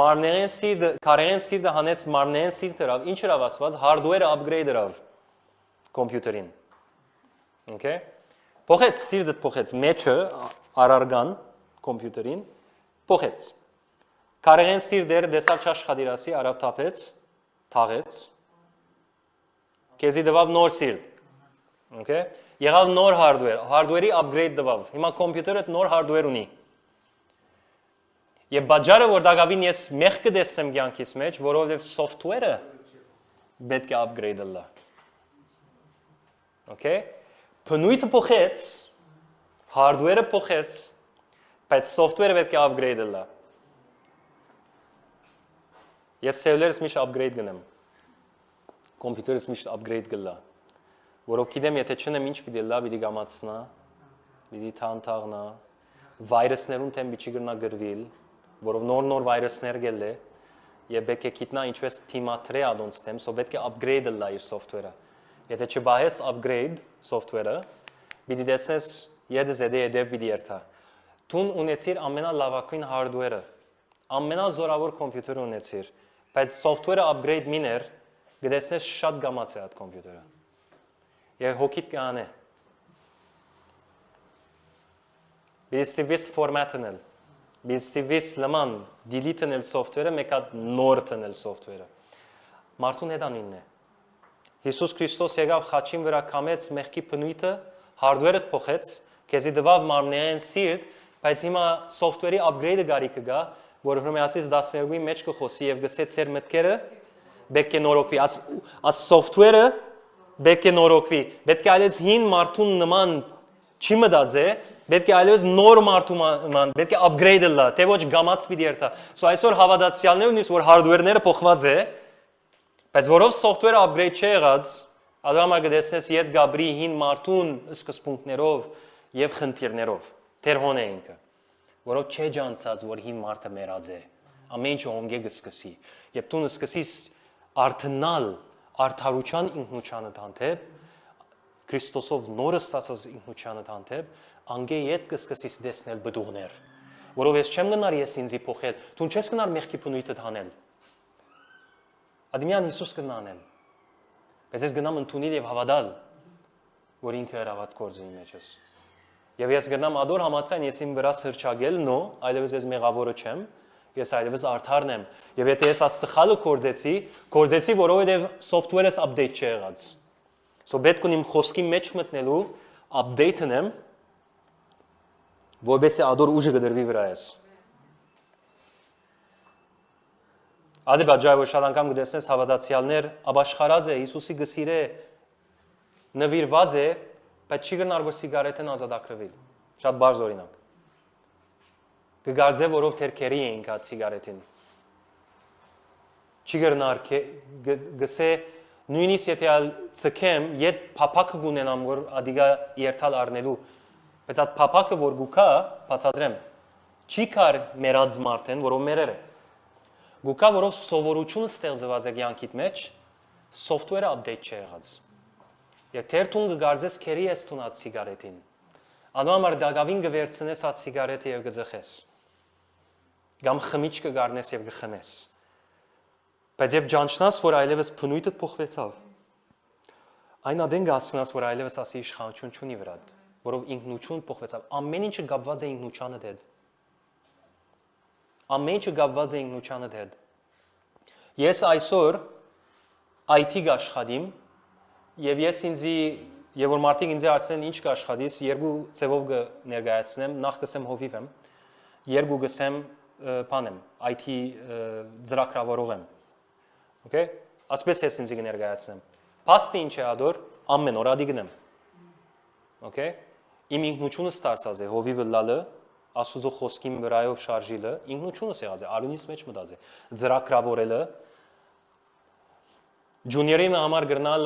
մարմնային սիրտը, քարային սիրտը հանեց մարմնային սիրտը արավ, ինչ արավ ասված, hardware-ը upgrade արավ կոմպյուտերին։ Okay? Փոխեց սիրտը փոխեց, մեջը առարգան կոմպյուտերին փոխեց։ Քարային սիրտերը դեսավ չաշխատիրասի արավ թափեց, թաղեց։ Քեզի դվավ նոր սիրտ։ Okay? Եղավ նոր hardware, hardware-ի upgrade դվավ։ Հիմա կոմպյուտերը նոր hardware ունի։ Եվ բաժարը որ դակավին ես մեղ կդեսեմ կյանքիս մեջ, որովհետև software-ը պետք է upgrade լա։ Okay? Բնույթը փոխեց, hardware-ը փոխեց, բայց software-ը պետք է upgrade լա։ Ես cellular-ս միշտ upgrade գնեմ։ Կոմպյուտերս միշտ upgrade գլա։ Որով գիտեմ, եթե չնեմ ինչ պիտի լա, պիտի գամացնա, պիտի թանթաղնա, վայրուսներուն թեմ պիտի գրնա գրվիլ, որով նոր վայրուսներ գել է, եւ պետք է գիտնա ինչպես թիմատրե ադոնց թեմ, so պետք է upgrade լա իր software-ը։ Եթե չբահես upgrade software-ը, պիտի դեսես եդը զեդե պիտի երթա։ Դուն ունեցիր ամենալավագույն hardware-ը, ամենազորավոր կոմպյուտերը ունեցիր, բայց software-ը upgrade միներ, գտեսնես շատ գամած է այդ կոմպյուտերը։ Եվ հոգիդ կհանե։ Բիստիվիս ֆորմատնել, բիստիվիս լման delete-նել software-ը, մեկ հատ նոր տնել software-ը։ Մարդուն հետ անինն է։ Հիսուս Քրիստոս եկավ խաչին վրա կամեց մեղքի բնույթը, hardware-ը փոխեց, քեզի դվավ մարմնային սիրտ, բայց հիմա software-ի upgrade-ը գարի կգա, որ Հռոմեացիս 12-ի մեջ կխոսի եւ գսե ծեր մտքերը պետք է նորոգվի, as software-ը պետք է նորոգվի, պետք է այլևս հին մարդուն նման չի մտածե, պետք է այլևս նոր մարդուն, պետք է upgrade լա, թե ոչ գամած պիտի երթա։ So այսօր հավատացյալներն ունիս, որ hardware-ները փոխված է, բայց որով software-ը upgrade չի եղած, ադամա գտեսնես իդ գաբրի հին մարդուն սկզբունքներով եւ խնդիրներով, թերհոն է ինքը, որով չէ ջանցած, որ հին մարդը մեռած է, ամեն ինչ հոնգե կսկսի, եւ դու սկսես արթնալ արդարության ինքնությանը հանդեպ, Քրիստոսով նորը ստացած ինքնությանը հանդեպ, անգե իդ կսկսես դեսնել բդուղներ, որով ես չեմ գնար ես ինձի փոխել, դու չես գնար մեղքի բնույթը հանել։ Ադմյան Հիսուս կնանել։ Բայց ես գնամ ընդունել եւ հավատալ, որ ինքը հրավատ կորձի մեջս։ Եվ ես գնամ ադոր համացան ես իմ վրա սրճագել, նո, այլևս ես մեղավորը չեմ, ես այլևս արդարն եմ։ Եվ եթե ես սխալը կորձեցի, որովհետև software-ս update չի եղած։ So պետք ունիմ խոսքի մեջ մտնելու update-ն եմ, որովհետև ադոր ուժը գդրվի վրա ես։ Ադիբաջայ որ շատ անգամ գտեսնես հավատացյալներ ապաշխարած է Հիսուսի գսիրե նվիրված է, բայց չի գնար որ սիգարետեն ազատագրվել։ Շատ բարձ օրինակ։ Գգարձե որով թերքերի էինք այդ սիգարետին։ Չի գնար գսե նույնիսկ եթե ցկեմ, իդ փափակը գունենամ որ ադիգա երթալ առնելու, բայց այդ փափակը որ գուքա, բացատրեմ, չի կար մերած մարդեն, որով մերեր է։ Գուկա որով սովորությունը ստեղծված է կյանքիդ մեջ, software-ը update չի եղած։ Եվ թերթուն կգարձես քերի ես տունած սիգարետին։ Անամար դագավին կվերցնես այդ սիգարետը եւ կձխես։ Կամ խմիչ կգառնես եւ կխմես։ Բայց երբ ճանչնաս, որ այլևս բնույթդ փոխվեցավ, այն ադեն գասնաս, որ այլևս ասի իշխանություն չունի վրադ, որով ինքնություն փոխվեցավ, ամեն ինչը կապված է ինքնությանդ հետ։ Ամեն ինչը կապված է ինքնությանդ հետ։ Ես այսօր IT աշխատիմ եւ ես ինձի Եվ որ մարդիկ ինձ հարցնեն ինչ կաշխատես, երկու ձևով կներկայացնեմ, նախ կսեմ հովիվ եմ, երկու կսեմ բանեմ, IT ծրագրավորող եմ։ Okay? Ասպես ես ինձ կներկայացնեմ։ Փաստը ինչ է ադոր, ամեն օր ադի գնեմ։ Okay? Իմ ինքնությունս ստացած է հովիվը լալը, Աստուծո խոսքին վրայով շարժիլը, ինքնությունս եղած է, արունից մեջ մտած է, ծրագրավորելը, ջունիորին համար գրնալ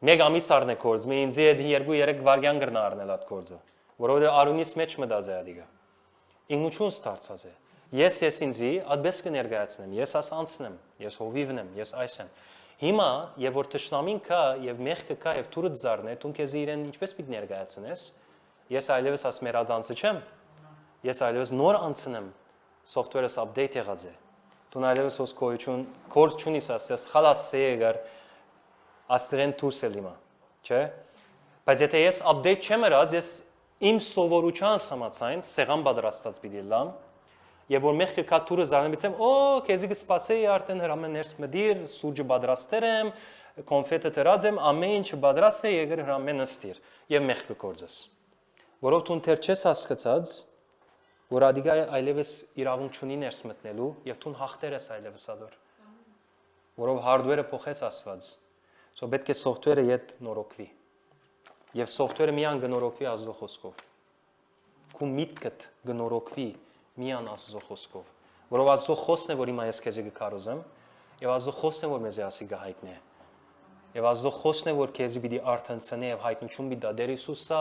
մեկ ամիս առնե կորձ, մի ինձի հետ 2-3 վարյան գրնա առնել այդ կորձը, որովհետև արունից մեջ մտած է ադիգա։ Ինքնությունս ստացած է։ Ես ինձի այդպես կներկայացնեմ, ես աս անցնեմ, ես հովիվն եմ, ես այս եմ։ Հիմա, եւ որ թշնամին կա եւ մեղքը կա եւ թուրը ձառն է, դու քեզ իրեն ինչպես պիտի ներկայացնես։ Ես այլևս աս մերածանցը չեմ։ Ես այլևս նոր անցնեմ, software-ս update եղած է։ Դու այլևս ոս կոյություն, կորձ չունիս ասես, խալաս սեգար աստղեն դուրս էլ իմա, չէ՞։ Բայց եթե ես update չեմ ըրած, ես իմ սովորությանս համաձայն սեղան պատրաստած պիտի լամ, եւ որ մեղքը կա թուրը զարնեցի եմ, քեզի կսպասեի արդեն հրամեն ներս մդիր, սուրճը պատրաստեր եմ, կոնֆետը դրած եմ, ամեն ինչ պատրաստ է, եկեր հրամեն նստիր եւ մեղքը կորձես։ Որով դու թեր չես հասկացած, որ ադիգա այլևս իրավունք չունի ներս մտնելու եւ դու հաղթեր ես այլևս ադոր։ Որով hardware-ը փոխեց Աստված։ Սո պետք է software-ը իդ նորոգվի։ Եվ software-ը միան գնորոգվի Աստծո խոսքով։ Քու միտքդ գնորոգվի միան Աստծո խոսքով։ Որով Աստծո խոսքն է, որ հիմա ես քեզի կկարոզեմ, եւ Աստծո խոսքն է, որ մեզ ասի գահիտնի է։ Եվ Աստծո խոսքն է, որ քեզի պիտի արթնցնի եւ հայտնություն պիտի դա։ Դեր Հիսուսը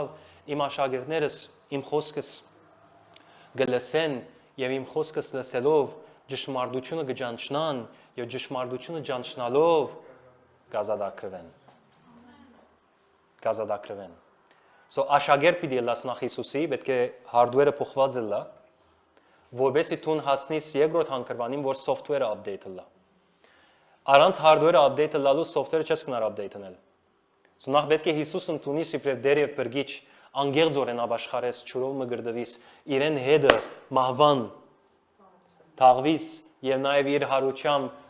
իմ աշակերտներս իմ խոսքս գլսեն եւ իմ խոսքս լսելով ճշմարտությունը կճանչնան եւ ճշմարտությունը ճանչնալով գազադակրվեն։ Գազադակրվեն։ So աշակերտ պիտի լաս նախ Հիսուսի, պետք է hardware-ը փոխված լա, որովհետեւ դու հասնես երկրորդ հանգրվանին, որ software-ը update լա։ Առանց hardware-ը update լալու software-ը չես կնար update-նել։ So նախ պետք է Հիսուսն տունի սիպրև դեր եւ բրգիչ անգեղձորեն ապաշխարես ճուրով մգրդվիս իրեն հետը մահվան թաղվիս եւ նաեւ իր հարությամբ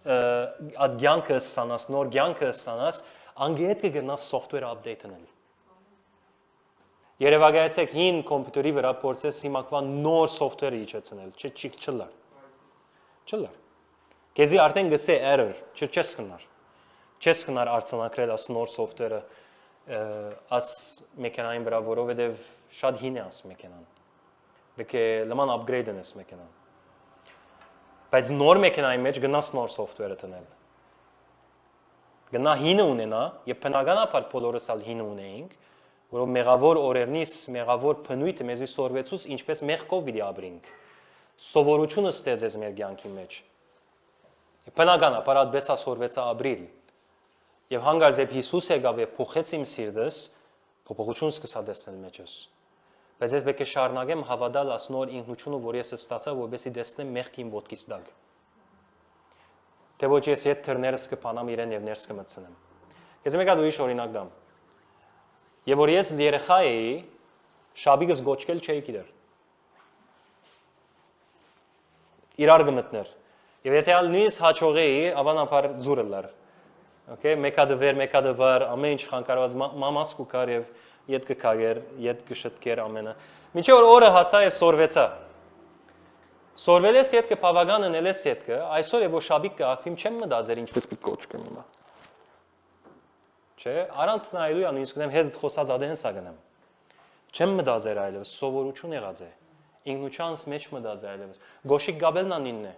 այդ ցանկը ստանաս նոր ցանկը ստանաս անգետ կգնաս software update-նել։ Երևակայեցեք հին կոմպյուտերի վրա փորձես հիմակվա նոր software-ը իջեցնել, չլար։ Չլար։ Քեզի արդեն գսե error, չես կնար։ Չես կնար արձանագրել աս նոր software-ը աս մեքենային վրա, որովհետև շատ հին է աս մեքենան։ Պետք է լման upgrade-ն ես մեքենան։ Բայց նոր մեքենայի մեջ գնաս նոր software-ը տնել։ Գնա հինը ունենա, եւ բնականաբար բոլորս ալ հինը ունեինք, որով մեղավոր օրերնից, մեղավոր փնույթը մեզի սորվեցուց ինչպես մեղքով պիտի ապրենք։ Սովորությունը ստեղծեց մեր կյանքի մեջ։ Բնականաբար այդպես ասորվեցա ապրիլ։ Եվ հանգարց երբ Հիսուս եկավ եւ փոխեց իմ սիրտս, փոփոխություն սկսա տեսնել մեջս։ Բայց ես պետք է շարունակեմ հավատալ աս նոր ինքնությունը, որ ես ստացա, որովհետեւ տեսնեմ մեղքի իմ ոտքից դակ։ Թե ոչ ես իդ թռներս կփանամ իրեն եւ ներս կմցնեմ։ Ես մեկ հատ ուրիշ օրինակ դամ։ Եվ որ ես երեխա էի, շաբիգս գոչկել չէի գիտեր։ Իրար գմտներ։ Եվ եթե ալ նույնս հաճող էի, ավանաբար ձուրը լար։ Okay, մեկա դվեր, մեկա դվար, ամեն ինչ խանգարված մամաս կուկար եւ իդ կկագեր, իդ կշտկեր ամենը։ Մինչեւ օրը հասա եւ սորվեցա։ Սորվել ես իդ կփավագան անել ես իդ կը, այսօր եւ շաբիկ կակվիմ չեմ մտածեր ինչպես կկոչկեմ հիմա։ Չէ, առանց նայելու նույնիսկ գնեմ հետ խոսած ադենս ագնեմ։ Չեմ մտածեր այլևս, սովորություն եղած է։ Ինքնությանս մեջ մտածեր այլևս։ Գոշիկ գաբելն անինն է։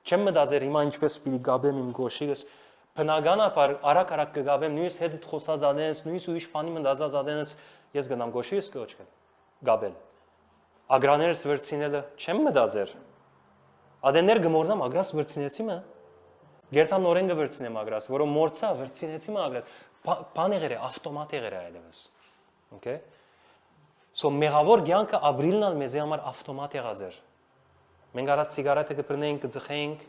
Չեմ մտածեր հիմա ինչպես պիտի գաբեմ իմ գոշիկս։ Բնականաբար արագ կգաբեմ նույնիսկ հետ խոսած ադենս, նույնիսկ ուրիշ բանի մտածած ադենս ես գնամ գոշիկս կոչկեմ։ Գաբել։ Ագրաներս վրցինելը չեմ մտածեր։ Ադեններ գմորնամ ագրաս վրցինեցի մը։ Գերտամ նորեն գվրցինեմ ագրաս, որը մորցա վրցինեցի մը ագրաս։ Բան եղեր է, ավտոմատ եղեր է այլևս։ Okay։ So մեղավոր կյանքը ապրիլնալ մեզի համար ավտոմատ եղած էր։ Մենք արած սիգարետը կբռնեինք, կձխեինք,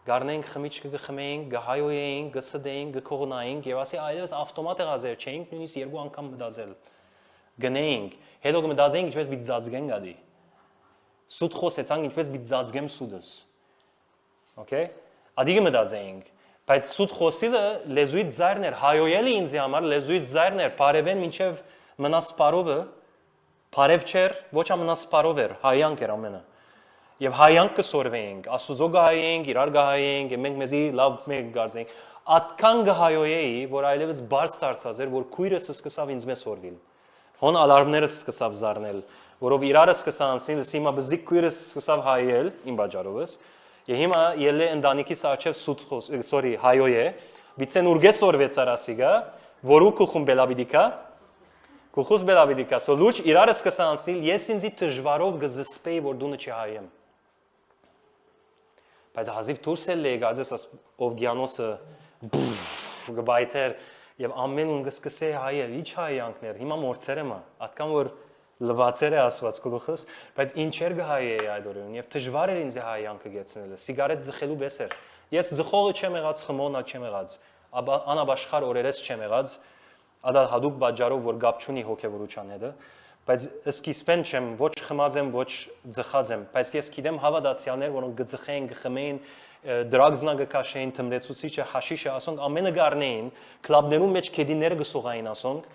գառնեինք, խմիչքը կխմեինք, գահայոյեինք, գսդեինք, գքողնայինք եւ ասի այլևս ավտոմատ եղած էր, չէինք նույնիսկ երկու անգամ մտածել։ Գնեինք, հետո կմտածեինք ինչպես պիտի ծածկենք ադի։ Սուտ խոսեցանք ինչպես պիտի ծածկեմ սուդս։ Okay։ Ադիգը մտածեինք, Բայց սուտ խոսիլը լեզուից զայրն էր, հայոյելը ինձ համար լեզուից զայրն էր, բարևեն մինչև մնասպարովը, բարև չէր, ոչ ամնասպարով էր, հայանք էր ամենը։ Եվ հայանք կսորվեինք, Աստուծո գահայենք, իրար գահայենք, եւ մենք մեզի լավ մեկ գարձենք։ Ատքան գահայոյեի, որ այլևս բարձ դարձած էր, որ քույրս սկսավ ինձ մեզ սորվիլ։ Հոն ալարմները սկսավ զառնել, որով իրարը սկսա անցնել, հիմա բզիկ քույրս սկսավ հայել, իմ բաժարովս։ Եվ հիմա ելե ընտանիքիս արչև սուտ հայոյե, բիցեն ուրգե սորվեցար ասիգա, որու կուխում բելաբիդիկա, կուխուս բելաբիդիկա, սո լուրջ իրարը սկսա անցնել, ես ինձի դժվարով գզսպեի, որ դու նչի հայեմ։ Բայց հազիվ դուրս էլ է գազես ով գյանոսը գբայթեր եւ ամեն ուն գսկսե հայել, ի՞նչ հայյանքներ, հիմա մորցեր եմ, ատկան որ լվացեր է ասված գլուխս, բայց ինչեր գահայ է այդ օրերուն եւ դժվար էր ինձ հայյանքը գեցնելը, սիգարետ ձխելու բես էր։ Ես ձխողը չեմ եղած, խմոնա չեմ եղած, անաբաշխար օրերս չեմ եղած, ադա հadoop բաժարով որ գապ չունի հոգեվորության հետը, բայց սկիզբեն չեմ ոչ խմած եմ, ոչ ձխած եմ, բայց ես գիտեմ հավատացյալներ, որոնք գծխեն, գխմեն, դրագզնա գկաշեն, թմրեցուցիչը, հաշիշը, ասոնք ամենը գառնեին, կլաբներում մեջ քեդիները գսողային ասոնք,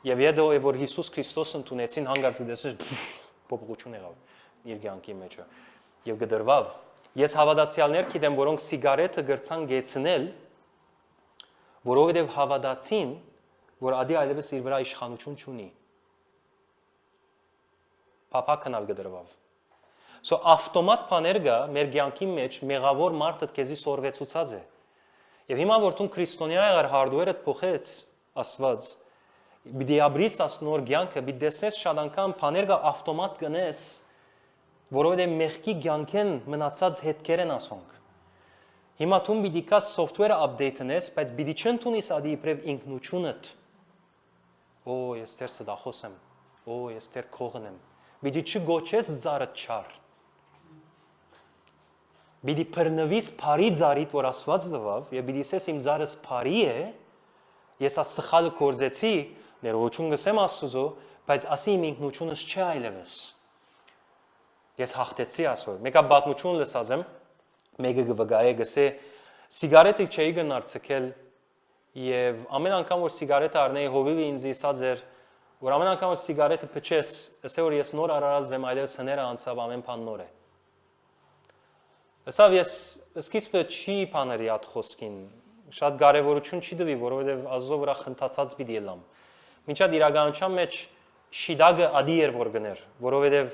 եւ յետո որ Հիսուս Քրիստոսն ընդունեցին հանգարց գտեսես փոփոխություն եղավ իր կյանքի մեջը եւ գդրվավ։ Ես հավատացյալներ գիտեմ, որոնք սիգարետը գրցան գեցնել, որովհետեւ հավատացին, որ ադի այլևս իր վրա իշխանություն չունի։ Փափակնալ գդրվավ։ So ավտոմատ բաներ գա մեր կյանքի մեջ մեղավոր մարդը քեզի սորվեցուցած է։ Եվ հիմա որ դու քրիստոնյա եղար հարդուերդ փոխեց Աստված, բիդի աբրիս ասնոր կյանքը բիդի դեսես շատ անգամ բաներ գա ավտոմատ գնես, որովհետև մեղքի կյանքեն մնացած հետքեր են ասոնք։ Հիմա դու բիդի կա software update-նես, բայց բիդի չընդունիս ադի իբրև ինքնությունդ։ Օ, ես դեռ սդախոս եմ։ Օ, ես դեռ քողն եմ։ Բիդի չգոչես զարը չար։ Բիդի բռնվիս բարի զարիդ, որ Աստված տվավ, եւ բիդի ասես իմ զարս բարի է, ես այս սխալը կորզեցի, ներողություն գսեմ Աստծո, բայց ասի իմ ինքնությունս չէ այլևս։ Ես հաղթեցի այսօր։ Մեկը բաթմություն լսած եմ, մեկը գվգայե գսե սիգարետը չէի գնար ցկել եւ ամեն անգամ որ սիգարետը առնեի հովիվը ինձ իսած էր, որ ամեն անգամ որ սիգարետը փչես, ասե որ ես նոր արարած եմ այլևս հները անցավ ամեն բան նոր է։ Ասավ ես սկիզբը չի բաների այդ խոսքին, շատ կարևորություն չի դվի, որովհետև Աստծո վրա խնդացած պիտի ելամ։ Մինչդ իրականության մեջ շիդագը ադի էր որ գներ, որովհետև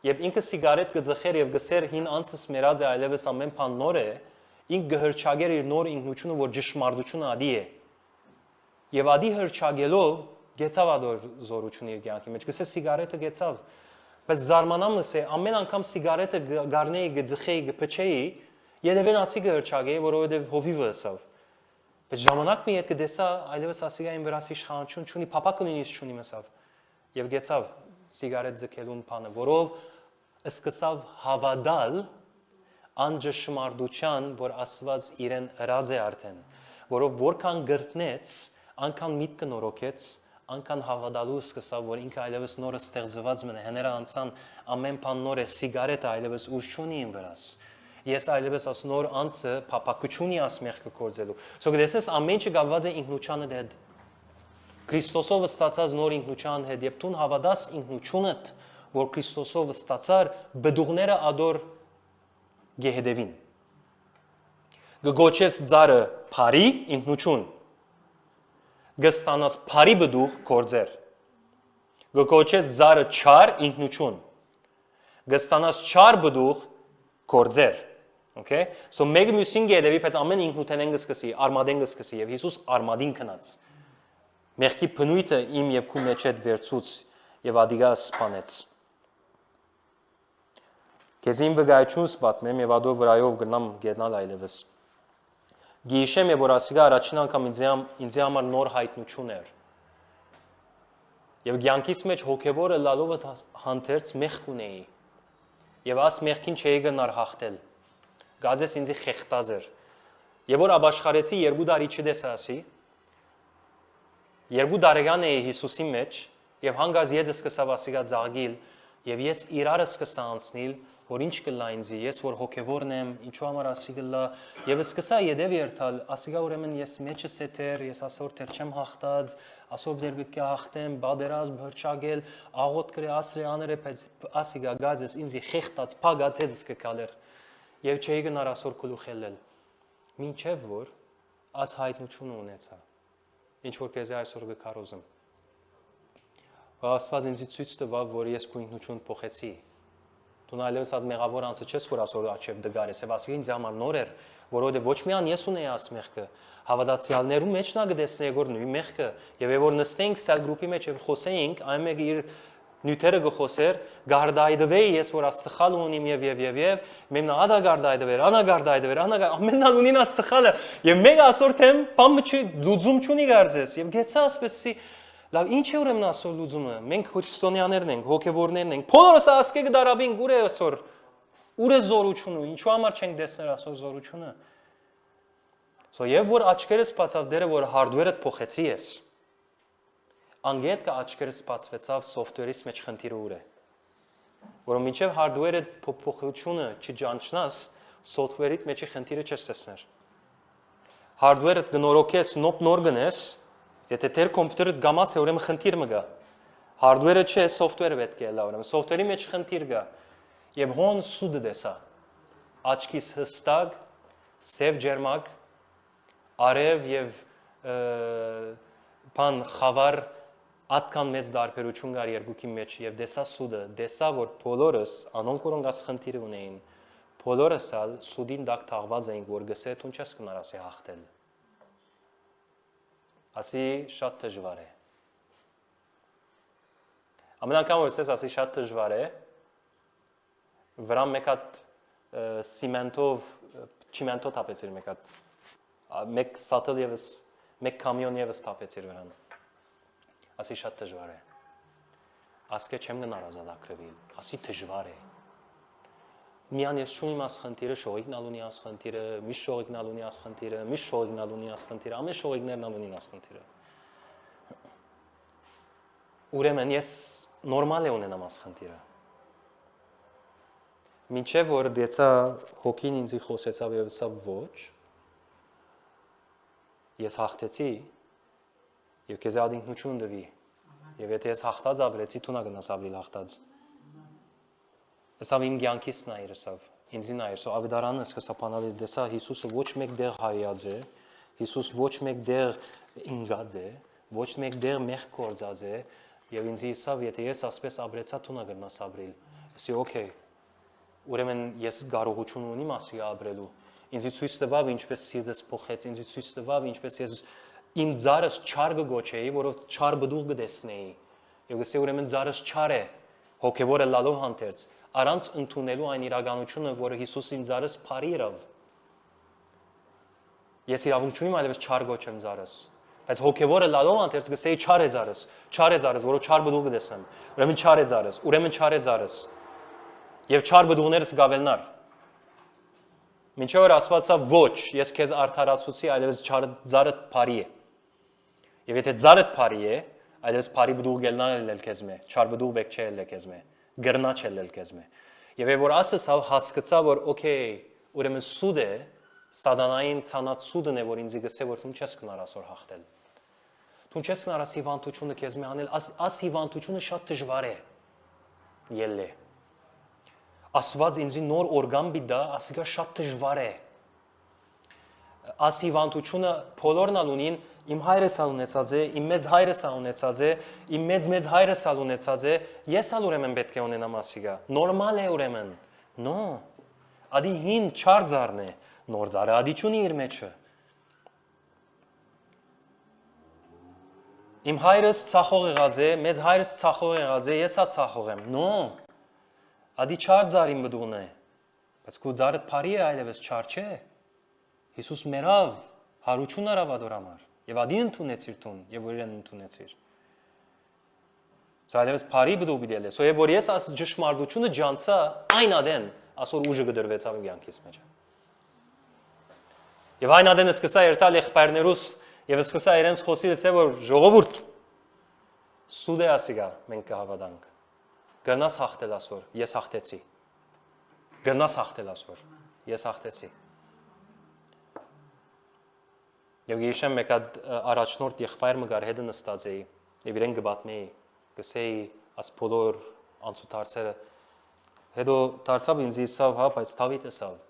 երբ ինքը սիգարետ գծխեր եւ գսեր հին անցս մերած է այլևս ամեն բան նոր է, ինք գհրճագեր իր նոր ինքնությունը, որ ճշմարտությունը ադի է։ Եվ ադի հրճագելով գեցավ ադոր զորություն իր կյանքի մեջ, գսե սիգարետը գեցավ, բայց զարմանալս է ամեն անգամ սիգարետը գառնեի գծխեի գփչեի, երևեն ասի գհրճագեի, որովհետև հովիվը ասավ։ Բայց ժամանակ մի հետ կդեսա այլևս ասիգային վրաս իշխանություն չունի, փապակը նույնիսկ չունի մսավ։ Եվ գեցավ սիգարետ ձգելուն բանը, որով սկսավ հավատալ անճշմարտության, որ Աստված իրեն հրած է արդեն, որով որքան գրտնեց, անկան միտքը նորոգեց, անկան հավատալու սկսավ, որ ինքը այլևս նորը ստեղծված մնա, հները անցան ամեն բան նոր է, սիգարետը այլևս ուժ չունի իմ վրաս։ Ես այլևս աս նոր անցը փապակությունի աս մեղքը կործելու։ So գտեսես ամեն ինչ գավված է ինքնության հետ։ Քրիստոսով ստացած նոր ինքնության հետ, եւ դու հավատաս ինքնությունդ, որ Քրիստոսով ստացար, բդուղները ադոր գեհդևին։ Գոչես ծառը բարի ինքնություն։ Գստանաս բարի բդուղ կործեր։ Գոչես ծառը չար ինքնություն։ Գստանաս չար բդուղ կործեր։ Okay? So մեկ մյուսին գերեւի, բայց ամեն ինքնութեն գսկսի, արմադեն գսկսի եւ Հիսուս արմադին քնած։ Մեղքի բնույթը իմ եւ քու մեջ հետ վերցուց եւ ադիգա սփանեց։ Քեզին վգայություն սպատմեմ եւ ադո վրայով գնամ գետնալ այլևս։ Գիշեմ եւ որ ասիգա առաջին անգամ ինձ համար նոր հայտնություն էր։ Եվ ցանկիս մեջ հոգեվորը լալովը հանդերձ մեղք ունեի։ Եվ աս մեղքին չէի գնար հաղթել։ Գազես ինձի խեղտած էր։ Եվ որ աբաշխարեցի 2 տարի չդեսա ասի։ 2 տարեկան էի Հիսուսի մեջ եւ հանգած յետը սկսավ ասիգա ծաղգիլ եւ ես իրարը սկսա անցնել որ ինչ կլա ինձի, ես որ հոգևորն եմ, ինչու համար ասի կլա, եւ սկսա յետև երթալ, ասիգա ուրեմն ես մեջս էթեր, ես ասոր դեր չեմ հաղթած, ասոր դեր պիտի հաղթեմ, բادرազմ հրճագել, աղոտ կրե ասրե աները, բայց ասիգա գազես ինձի խեղտած, փագած հետս կգալեր, եւ չէի գնար ասոր գլուխելել։ Մինչեւ որ աս հայտնություն ունեցա, ինչ որ քեզ այսօր գկարոզեմ։ Աստված ինձ ցույց տվավ, որ ես քո ինքնություն փոխեցի։ Դու այլևս այդ մեղավոր անձը չես, որ ասոր աչև դգար ես, եւ ասի ինձ համար նոր էր, որովհետեւ ոչ միայն ես ունեի աս մեղքը, հավատացյալներու մեջ նա գտեսնեի որ նույն մեղքը, եւ որ նստենք սալ գրուպի մեջ եւ խոսեինք, այն մեկը իր նյութերը գխոսեր, գարդայդվեի ես որ աս սխալ ունիմ եւ մեմնա ադա գարդայդվեր, անա գարդայդվեր, անա ամենան ունին աս սխալը, եւ մեկը ասոր թեմ բամը չի լուծում չունի գարձես, եւ գեցա ասպեսի լավ ինչ է ուրեմն ասոր լուծումը, մենք քրիստոնյաներն ենք, հոգևորներն ենք, բոլորս ասկե գդարաբին գուր է ասոր, ուր է զորությունը, ինչու համար չենք դեսներ ասոր զորությունը։ Սո եւ որ աչքերս բացավ դերը որ hardware-ը փոխեցի ես։ Անգետ կա աչքերս բացվեցավ software-ից մեջ խնդիրը ուր է։ Որոն մինչեւ hardware-ը փոխությունը չջանչնաս, software-ից մեջի խնդիրը չես տեսներ։ Hardware-ը գնորոքես նոր գնես, եթե դեր կոմպյուտերը գամած է ուրեմն խնդիր մը գա։ Hardware-ը չէ, software-ը պետք է լա ուրեմն, software-ի մեջ խնդիր գա։ Եվ հոն սուդը դեսա։ Աչքիս հստակ, սև ջերմակ, արև եւ բան խավար ատքան մեծ դարբերություն կար երկուքի մեջ եւ դեսա սուդը, դեսա որ բոլորս անոնք որոնք աս խնդիր ունեին, բոլորս ալ սուդին դակ թաղված էին որ գսե դու չես կնար ասի հաղթել։ Ասի շատ դժվար է։ Ամեն անգամ որ ես ասի շատ դժվար է, վրան մեկ հատ չիմենտով թափեցիր մեկ հատ, մեկ սատել եւս, մեկ կամիոն եւս թափեցիր վրան։ Ասի շատ դժվար է։ Ասկե չեմ գնար ազատագրվել, ասի դժվար է։ Միան ես չունիմ աս խնդիրը, շողիկնալ ունի աս խնդիրը, միշտ շողիկնալ ունի աս խնդիրը, միշտ շողիկնալ ունի աս խնդիրը, ամեն շողիկներն ունին աս խնդիրը։ Ուրեմն ես նորմալ է ունենամ աս խնդիրը։ Մինչև որ դեցա հոգին ինձի խոսեցավ եւ ասավ ոչ, ես հաղթեցի եւ քեզ ադինքնություն դվի։ Եվ եթե ես հաղթած ապրեցի, դու նա գնաս ապրիլ հաղթած։ Ասավ իմ կյանքից նայր ասավ, ինձին նայր, սո ավետարանը սկսա բանալի դեսա Հիսուսը ոչ մեկ դեղ հայած է, Հիսուս ոչ մեկ դեղ ինգած է, ոչ մեկ դեղ մեղ կործած է, եւ ինձ ասավ, եթե ես ասպես ապրեցա, դու նա գնաս ապրիլ։ Ասի օքեյ։ Ուրեմն ես կարողություն ունիմ ասի ապրելու։ Ինձ ցույց տվավ ինչպես սիրտս փոխեց, ինձ ցույց տվավ ինչպես ես իմ ձարս չար գոչեի, որով չար բդուղ գտեսնեի։ Եվ գսե ուրեմն ձարս չար է, հոգևորը լալով հանդերձ, առանց ընդունելու այն իրականությունը, որը Հիսուս իմ ձարս փարի իրավ։ Ես իրավունք չունիմ այլևս չար գոչեմ ձարս, բայց հոգևորը լալով հանդերձ գսեի չար է ձարս, որով չար բդուղ գտեսեմ։ Ուրեմն չար է ձարս։ Եվ չար բդուղներս գավելնար։ Մինչև որ ասվածա ոչ, ես քեզ արդարացուցի, այլևս ձարդ փարի է։ Եվ եթե ձարդ փարի է, այլևս փարի բդուղ գելնան էլ քեզ մե, չար բդուղ բեք չէ էլ քեզ մե, գրնա չել քեզ մե։ Եվ որ ասա հասկացա, որ օքեյ, ուրեմն սուդ է, սատանային ցանած սուդն է, որ ինձ գսե, որ դու չես կնար ասոր հաղթել։ Դու չես կնար աս հիվանդությունը քեզ մե անել, աս հիվանդությունը շատ դժվար է։ Ելլե։ Ասված ինձի նոր օրգան բիդա, ասիկա շատ դժվար է։ Աս հիվանդությունը բոլորն ունին, իմ հայրս ալ ունեցած է, իմ մեծ հայրս ալ ունեցած է, իմ մեծ հայրս ալ ունեցած է, ես ալ ուրեմն պետք է ունենամ ասիկա։ Նորմալ է ուրեմն։ No։ Ադի հին չար ձարն է, նոր ձարը ադի չունի իր մեջը։ Իմ հայրս ցախող եղած է, մեծ հայրս ցախող եղած է, ես ա ցախող եմ։ No։ Ադի չար ձարին բդուղն է, բայց քո ձարդ փարի է այլևս չար չէ։ Հիսուս մերավ հարություն արավ ադոր համար, եւ ադի ընդունեցիր տուն, եւ որ իրեն ընդունեցիր։ Սա այլևս փարի բդուղ բիդել է, սո եւ որ ես աս ճշմարտությունը ջանցա, այն ադեն ասոր ուժը գդրվեցավ իմ կյանքից մեջ։ Եվ այն ադենը սկսա երթալ եղբայրներուս եւ սկսա իրենց խոսիլս է որ ժողովուրդ սուդ է ասիգա մենք կհավատանք։ Գնաս հաղթել ասոր, ես հաղթեցի։ Գնաս հաղթել ասոր։ Ես հաղթեցի։ Եվ գիշեմ մեկ հատ առաջնորդ եղբայր մգար հետը նստած էի, եւ իրեն գբատմեի, գսեի աս բոլոր անցուդարձերը։ Հետո դարձավ ինձ իսավ, հա, բայց Դավիթ էսավ։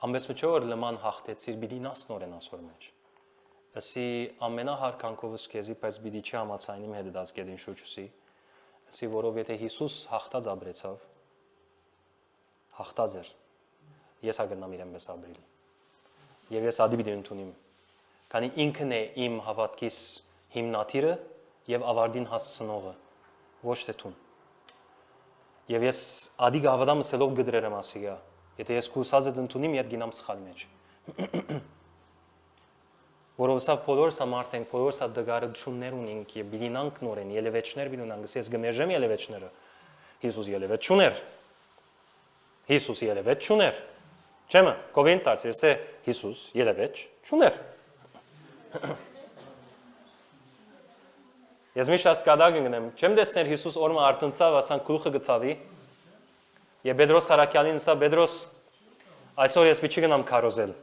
Ամենից միջով լման հաղթեցիր, պիտի նասնորեն ասոր մեջ։ Ասի ամենահարկանքովս քեզի, բայց պիտի չհամացայնիմ հետը դաս գետին շուչուսի։ Ասի որով եթե Հիսուս հաղթած ապրեցավ, հաղթած էր, ես ագնամ իրեն մեզ ապրիլ։ Եվ ես ադի պիտի ընդունիմ, քանի ինքն է իմ հավատքիս հիմնադիրը եւ ավարտին հասցնողը, ոչ թե տուն։ Եվ ես ադի գավադամ սելով գդրերեմ ասիգա, եթե ես կուսած եմ ընդունիմ, իդ գինամ սխալի մեջ։ Որովհետեւ բոլորս ամարտենք, բոլորս դգարը ճուններ ունենք եւ բինանք նորեն, ելևեչներ բինունանք, ես գմերժեմ ելևեչները։ Հիսուս ելևեչ չուներ։ Հիսուս ելևեչ չուներ։ Չեմը, կովենտարս, ես է Հիսուս ելևեչ չուներ։ Ես միշտ ասկադակ ընգնեմ, չեմ տեսներ Հիսուս օրմը արտնցավ, ասան գլուխը գցավի։ Եվ Պետրոս Հարակյանին ասա, Պետրոս, այսօր ես մի չգնամ քարոզել։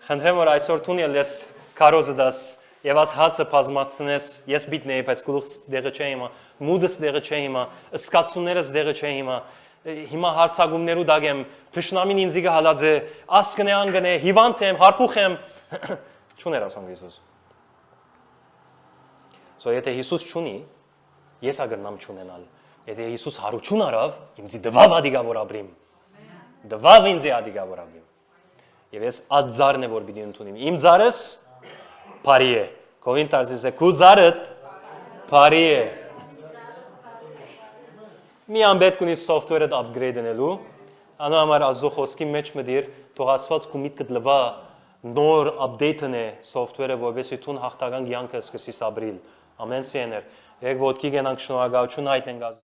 Խնդրեմ որ այսօր տուն ելես քարոզը դաս եւ աս հացը բազմացնես, ես բիտնեի, բայց գլուխս դեղը չէ հիմա, մուդս դեղը չէ հիմա, ըսկացումներս դեղը չէ հիմա։ Հիմա հարցակումներու դագեմ, թշնամին ինձ գալած է, ասկնե անգնե, հիվանդ եմ, հարփուխ եմ։ Չուներ ասում Հիսուս։ Սո եթե Հիսուս չունի, ես ագրնամ չունենալ։ Եթե Հիսուս հարություն արավ, ինձ դվավ ադիգա որ ապրիմ։ Դվավ ինձ ադիգա որ ապրիմ։ Եվ ես այդ ձարն է որ պիտի ընդունիմ։ Իմ ձարս բարի է։ Կովինտարս է քու ձարդ բարի է։ Մի ամբետ կունի software-ը upgrade-նելու, անո համար ազո խոսքի մեջ մդիր, թող ասված կու միտքդ լվա նոր update-ն է software-ը, որովհետեւ տուն հաղթական կյանքը սկսի սաբրիլ։ Ամեն սեներ։ Եկ ոտքի գնանք շնորհակալություն հայտնենք։